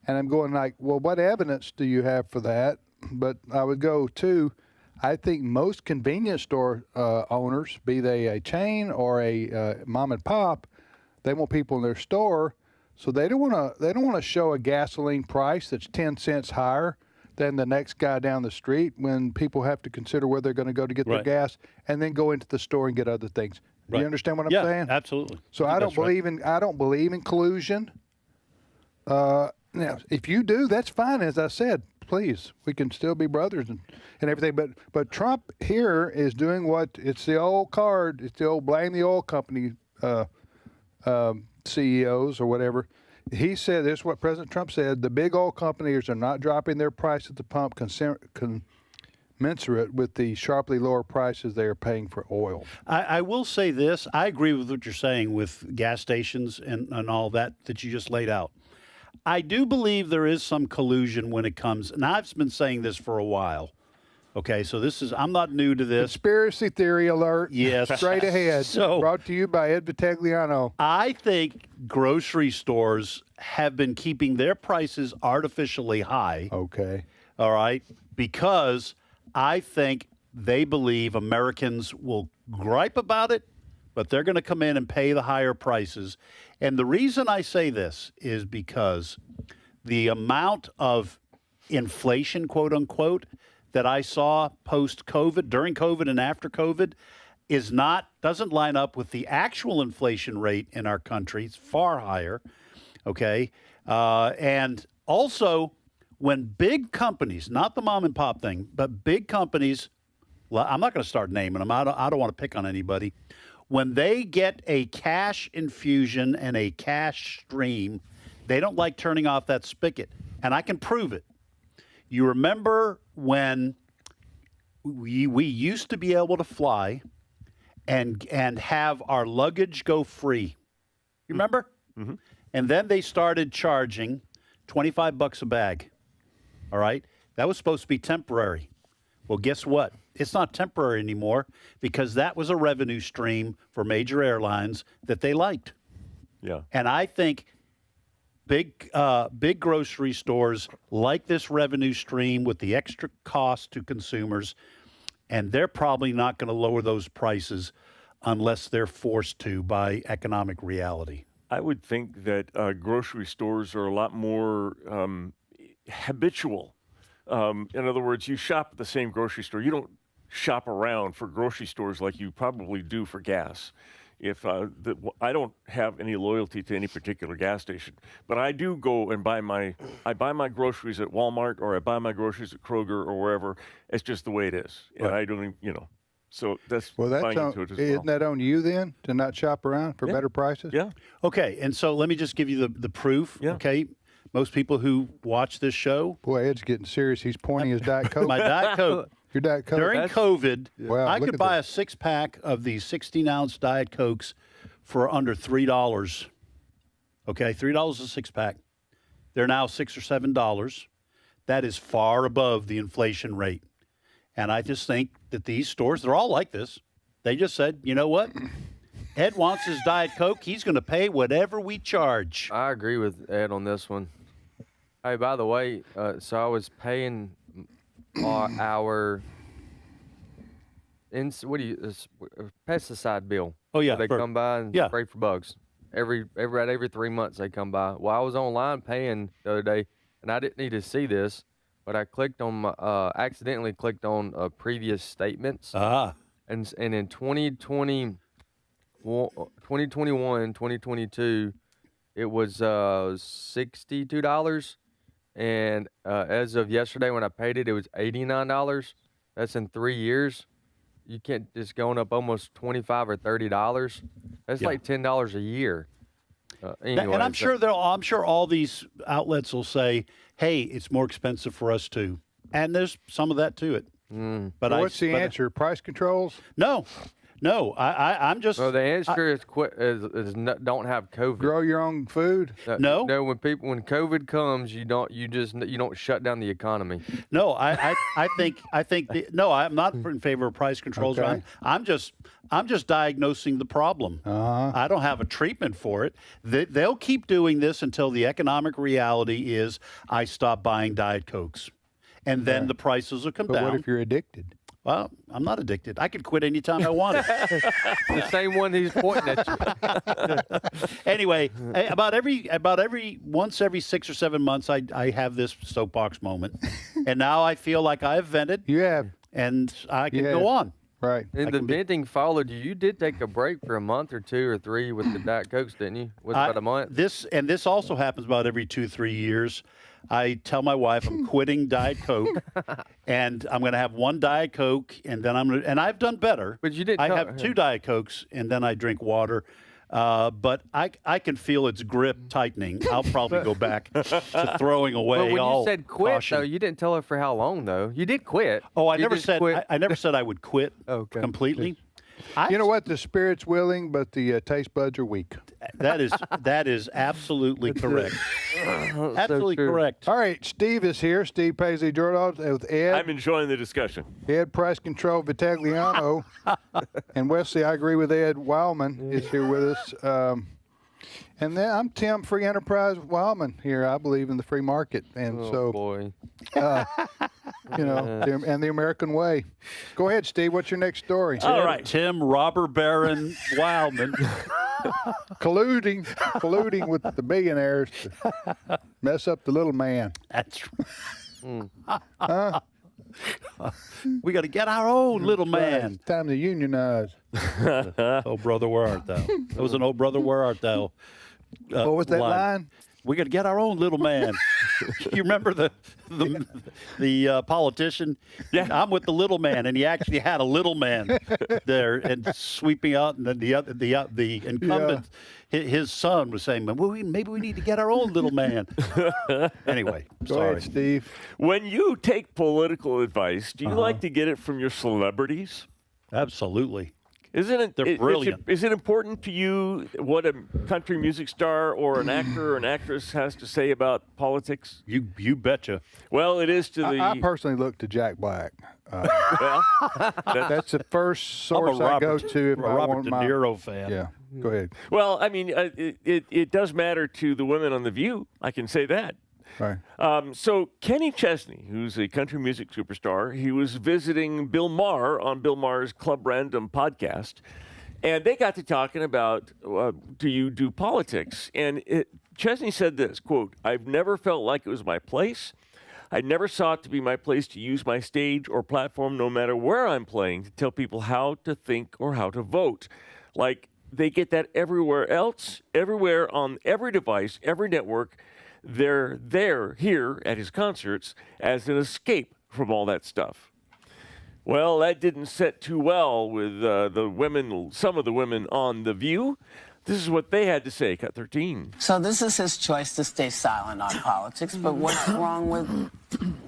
and I'm going like, well, what evidence do you have for that? But I would go to, I think most convenience store owners, be they a chain or a mom and pop, they want people in their store, so they don't want to show a gasoline price that's 10 cents higher than the next guy down the street when people have to consider where they're going to go to get their gas and then go into the store and get other things. Do you understand what I'm saying? Absolutely. So I don't believe in collusion. Now, if you do, that's fine. As I said, please, we can still be brothers and everything. But Trump here is doing it's the old card. It's the old blame the oil company CEOs or whatever. He said, this is what President Trump said, the big oil companies are not dropping their price at the pump commensurate with the sharply lower prices they are paying for oil. I will say this. I agree with what you're saying with gas stations and all that you just laid out. I do believe there is some collusion when it comes, and I've been saying this for a while. Okay, so I'm not new to this. Conspiracy theory alert. Yes. Straight ahead. So, brought to you by Ed Vitagliano. I think grocery stores have been keeping their prices artificially high. Okay. All right, because I think they believe Americans will gripe about it, but they're going to come in and pay the higher prices. And the reason I say this is because the amount of inflation, quote unquote, that I saw post-COVID, during COVID and after COVID, doesn't line up with the actual inflation rate in our country. It's far higher, okay? And also, when big companies, not the mom and pop thing, but big companies, well, I'm not going to start naming them. I don't want to pick on anybody. When they get a cash infusion and a cash stream, they don't like turning off that spigot. And I can prove it. You remember when we used to be able to fly and have our luggage go free? You remember? Mm-hmm. And then they started charging $25 a bag. All right? That was supposed to be temporary. Well, guess what? It's not temporary anymore because that was a revenue stream for major airlines that they liked. Yeah. And I think big grocery stores like this revenue stream with the extra cost to consumers, and they're probably not going to lower those prices unless they're forced to by economic reality. I would think that grocery stores are a lot more habitual. In other words, you shop at the same grocery store. You don't shop around for grocery stores like you probably do for gas. I don't have any loyalty to any particular gas station, but I do go and buy my groceries at Walmart, or I buy my groceries at Kroger or wherever. It's just the way it is, and I don't even, so that's buying into it as well. Isn't that on you then to not shop around for better prices? Yeah. Okay, and so let me just give you the proof. Yeah. Okay, most people who watch this show. Boy, Ed's getting serious. He's pointing his Diet Coke. My Diet Coke. Your Diet Coke. During COVID, Wow, I look could at buy this. a 6-pack of these 16-ounce Diet Cokes for under $3. Okay, $3 a 6-pack. They're now $6 or $7. That is far above the inflation rate. And I just think that these stores, they're all like this. They just said, you know what? Ed wants his Diet Coke. He's going to pay whatever we charge. I agree with Ed on this one. Hey, by the way, so I was paying our pesticide bill. Oh yeah, they come by and spray for bugs. Every 3 months they come by. Well, I was online paying the other day, and I didn't need to see this, but I clicked on accidentally clicked on previous statements. And in 2021, 2022, it was $62. And as of yesterday when I paid it, it was $89. That's in 3 years. You can't just going up almost $25 or $30. That's like $10 a year. Anyway, and I'm sure all these outlets will say, "Hey, it's more expensive for us too," and there's some of that to it. But what's the answer? Price controls? No. I'm just. Well, the answer is don't have COVID. Grow your own food? No. No, when COVID comes, you don't shut down the economy. No, I think I'm not in favor of price controls. Okay. I'm just diagnosing the problem. I don't have a treatment for it. They'll keep doing this until the economic reality is I stop buying Diet Cokes, and then the prices will come down. But what if you're addicted? Well, I'm not addicted. I could quit anytime I wanted. The same one he's pointing at you. Anyway, about every once every 6 or 7 months, I have this soapbox moment, and now I feel like I have vented. You have, and I can go on. Right. And the venting followed you. You did take a break for a month or 2 or 3 with the Diet Cokes, didn't you? Was about a month. This also happens about every 2-3 years. I tell my wife I'm quitting Diet Coke, and I'm going to have one Diet Coke, and then and I've done better. But you did. I have 2 Diet Cokes, and then I drink water. But I can feel its grip tightening. I'll probably go back to throwing away. But when you said quit, caution. though, you didn't tell her for how long, though. You did quit. Oh, I You never just said quit. I never said I would quit completely. You know what? The spirit's willing, but the taste buds are weak. That is absolutely correct. Absolutely correct. All right, Steve is here. Steve Paisley Jordan with Ed. I'm enjoying the discussion. Ed Price Control Vitagliano. And Wesley, I agree with Ed. Wildmon is here with us. And then I'm Tim, Free Enterprise Wildmon here. I believe in the free market. And boy. And the American way. Go ahead, Steve. What's your next story? All right. Tim Robber Baron Wildmon. colluding with the billionaires to mess up the little man. That's right. We got to get our own little man. It's time to unionize. Oh, brother, where art thou? That was an "Oh, brother, where art thou?" What was that line? We got to get our own little man. You remember the politician? Yeah. I'm with the little man, and he actually had a little man there and sweeping out, and then the incumbent, his son was saying, well, maybe we need to get our own little man. Anyway, Go ahead, Steve. When you take political advice, do you like to get it from your celebrities? Absolutely. Isn't it? They're brilliant. Is it important to you what a country music star or an actor or an actress has to say about politics? You betcha. Well, it is to the. I personally look to Jack Black. Well, that's the first source I go to if I'm a I Robert want De my. Niro fan. Yeah, go ahead. Well, I mean, it does matter to the women on The View. I can say that. Right. So Kenny Chesney, who's a country music superstar, he was visiting Bill Maher on Bill Maher's Club Random podcast, and they got to talking about, do you do politics? And Chesney said this, quote, "I've never felt like it was my place. I never sought to be my place to use my stage or platform, no matter where I'm playing, to tell people how to think or how to vote. Like, they get that everywhere else, everywhere on every device, every network. They're here at his concerts as an escape from all that stuff." Well, that didn't set too well with the women, some of the women on The View. This is what they had to say, Cut 13. So this is his choice to stay silent on politics, but what's wrong with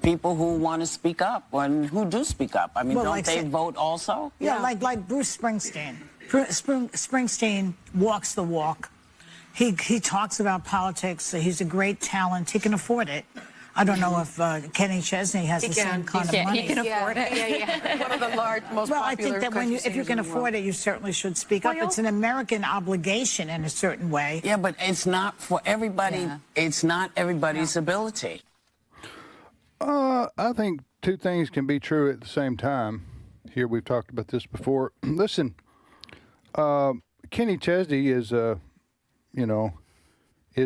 people who want to speak up and who do speak up? I mean, Well, don't like they say- vote also? Yeah, like Bruce Springsteen. Springsteen walks the walk. He talks about politics. He's a great talent. He can afford it. I don't know if Kenny Chesney has the same kind of money. He can afford it. Yeah. One of the most well, I popular think that when if you country can singers in the afford world. it, you certainly should speak up. It's an American obligation in a certain way. Yeah, but it's not for everybody. Yeah. It's not everybody's ability. I think two things can be true at the same time. Here, we've talked about this before. Listen, Kenny Chesney is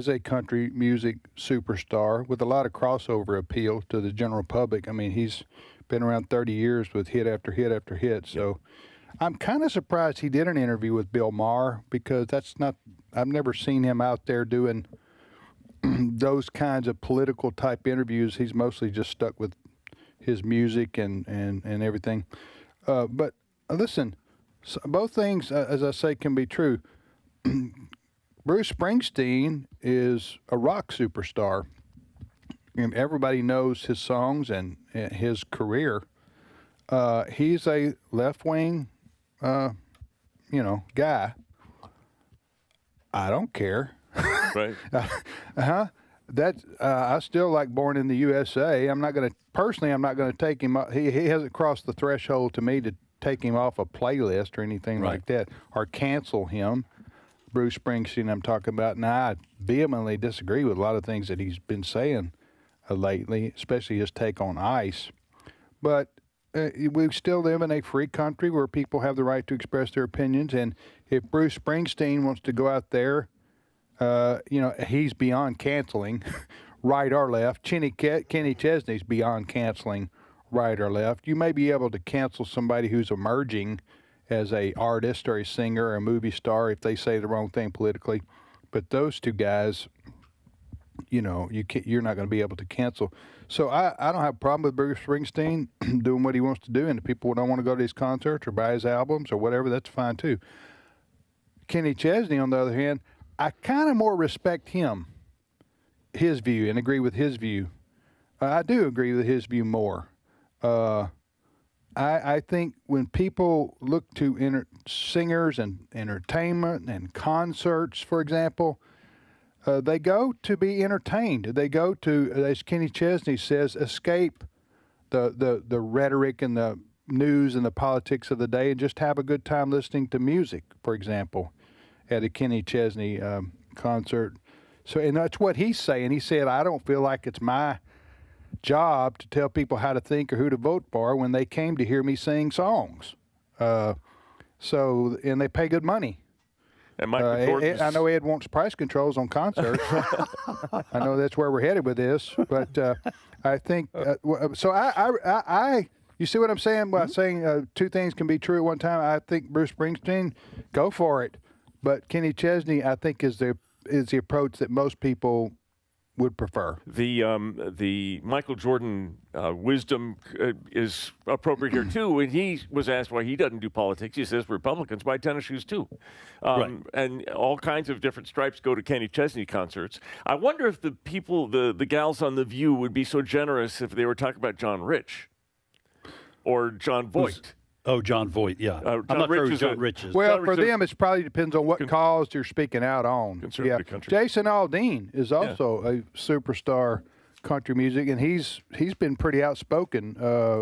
a country music superstar with a lot of crossover appeal to the general public. I mean, he's been around 30 years with hit after hit after hit. So I'm kind of surprised he did an interview with Bill Maher, because I've never seen him out there doing those kinds of political type interviews. He's mostly just stuck with his music and everything. But listen, so both things, as I say, can be true. Bruce Springsteen is a rock superstar, and everybody knows his songs and his career. He's a left-wing, guy. I don't care. Right. I still like Born in the USA. I'm not going to take him. He hasn't crossed the threshold to me to take him off a playlist or anything like that, or cancel him. Bruce Springsteen, I'm talking about. Now, I vehemently disagree with a lot of things that he's been saying lately, especially his take on ICE. But we still live in a free country where people have the right to express their opinions. And if Bruce Springsteen wants to go out there, he's beyond canceling, right or left. Kenny Chesney's beyond canceling, right or left. You may be able to cancel somebody who's emerging as a artist or a singer or a movie star if they say the wrong thing politically, but those two guys, you're not going to be able to cancel. So I don't have a problem with Bruce Springsteen doing what he wants to do, and if people don't want to go to his concerts or buy his albums or whatever, that's fine too. Kenny Chesney, on the other hand, I kind of more respect his view, and agree with his view. I do agree with his view more. I think when people look to singers and entertainment and concerts, for example, they go to be entertained. They go to, as Kenny Chesney says, escape the rhetoric and the news and the politics of the day and just have a good time listening to music, for example, at a Kenny Chesney concert. So, and that's what he's saying. He said, I don't feel like it's my job to tell people how to think or who to vote for when they came to hear me sing songs. And they pay good money. And Michael Jordan. I know Ed wants price controls on concerts. I know that's where we're headed with this, but I think so. You see what I'm saying? By saying two things can be true at one time. I think Bruce Springsteen, go for it, but Kenny Chesney, I think, is the approach that most people would prefer. The Michael Jordan wisdom is appropriate here too. When he was asked why he doesn't do politics, he says Republicans buy tennis shoes too, and all kinds of different stripes go to Kenny Chesney concerts. I wonder if the people, the gals on The View, would be so generous if they were talking about John Rich or John Voight. Oh, John Voight, yeah. I'm not sure who John Rich is. Well, for them, it probably depends on what cause you're speaking out on. Conservative country. Jason Aldean is also a superstar country music, and he's been pretty outspoken,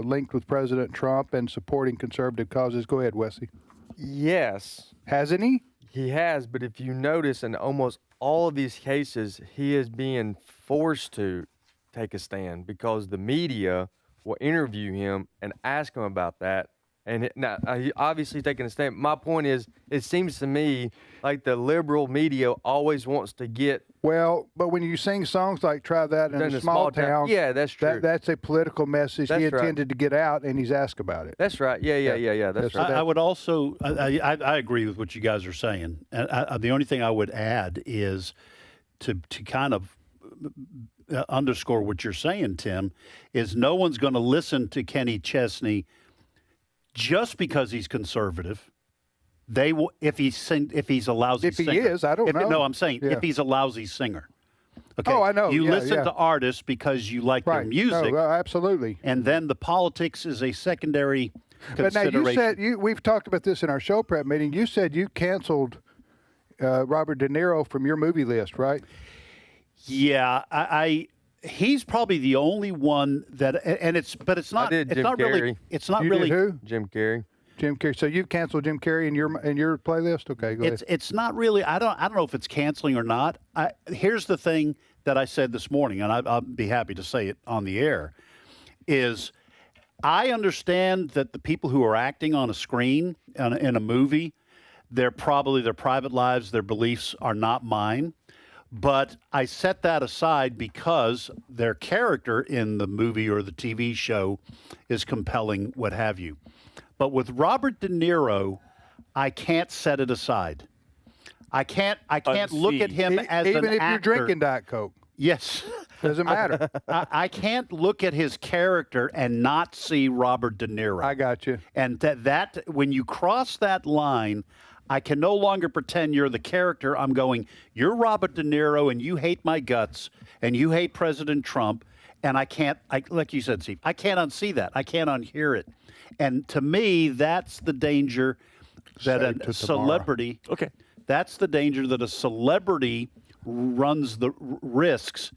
linked with President Trump and supporting conservative causes. Go ahead, Wesley. Yes. Hasn't he? He has, but if you notice in almost all of these cases, he is being forced to take a stand because the media will interview him and ask him about that. And now, he obviously taking a stand. My point is, it seems to me like the liberal media always wants to get. Well, but when you sing songs like "Try That" in a small town, yeah, that's true. That's a political message he intended to get out, and he's asked about it. That's right. Yeah. That's right. I would also, I agree with what you guys are saying. And the only thing I would add is to kind of underscore what you're saying, Tim, is no one's going to listen to Kenny Chesney just because he's conservative. They will if he's a lousy if singer. If he is, I don't know. No, I'm saying if he's a lousy singer. Okay. Oh, I know. You listen to artists because you like their music. No, absolutely. And then the politics is a secondary consideration. But now you said we've talked about this in our show prep meeting. You said you canceled Robert De Niro from your movie list, right? Yeah, he's probably the only one that, and it's not. I did it's Jim not Carrey. really. It's not You really. did who? Jim Carrey. Jim Carrey. So you've canceled Jim Carrey in your playlist? Okay, go ahead. It's not really. I don't know if it's canceling or not. Here's the thing that I said this morning, and I'll be happy to say it on the air. Is I understand that the people who are acting on a screen in a movie, they're probably their private lives, their beliefs are not mine. But I set that aside because their character in the movie or the TV show is compelling, what have you. But with Robert De Niro, I can't set it aside. I can't look at him as an actor. Even if you're drinking Diet Coke. Yes. Doesn't matter. I can't look at his character and not see Robert De Niro. I got you. And that when you cross that line, I can no longer pretend you're the character. I'm going, you're Robert De Niro and you hate my guts and you hate President Trump. And like you said, Steve, I can't unsee that. I can't unhear it. And to me, that's the danger that a celebrity, that's the danger that a celebrity runs the risks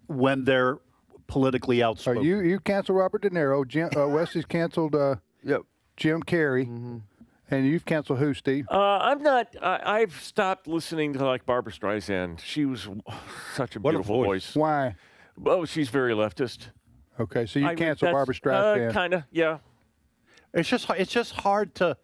when they're politically outspoken. You canceled Robert De Niro. Wesley's canceled Jim Carrey. Mm-hmm. And you've canceled who, Steve? I'm not. I've stopped listening to like Barbra Streisand. She was such a beautiful voice. Why? Oh, she's very leftist. Okay, so you canceled Barbra Streisand. Kind of, yeah. It's just hard to.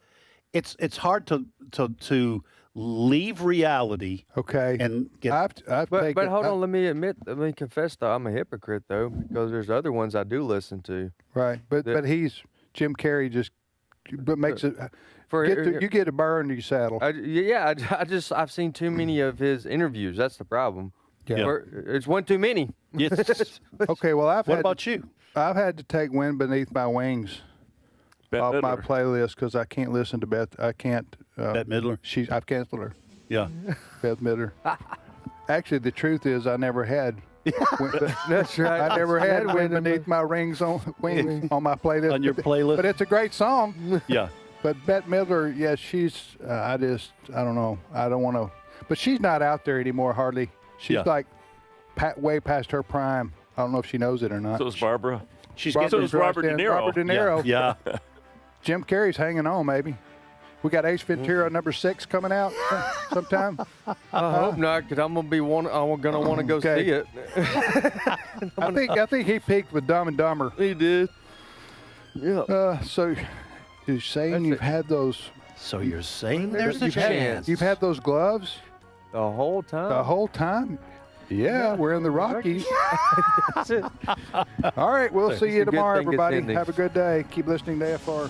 It's hard to leave reality. Okay. And get. But hold on. Let me confess though. I'm a hypocrite though because there's other ones I do listen to. Right, but Jim Carrey just. But makes it you get a burr in your saddle. I've seen too many of his interviews. That's the problem. Yeah, it's one too many. Yes. Okay. Well, what about you? I've had to take "Wind Beneath My Wings" off my playlist because I can't listen to Beth. I can't. Bette Midler. I've canceled her. Yeah. Bette Midler. Actually, the truth is, I never had. That's right. I never had "Wind Beneath My Wings" on my playlist. On your playlist, but it's a great song. Yeah. But Bette Midler, she's. I don't know. I don't want to. But she's not out there anymore. Hardly. She's like way past her prime. I don't know if she knows it or not. So is Barbara. So is Robert De Niro. Robert De Niro. Yeah. Jim Carrey's hanging on, maybe. We got Ace Ventura #6 coming out sometime. I hope not, because I'm gonna want to go see it. I think he peaked with Dumb and Dumber. He did. Yeah. So you're saying you've had those? So you're saying there's a chance? You've had those gloves the whole time. The whole time. Yeah, we're in the Rockies. All right, we'll see you tomorrow, everybody. Have a good day. Keep listening to AFR.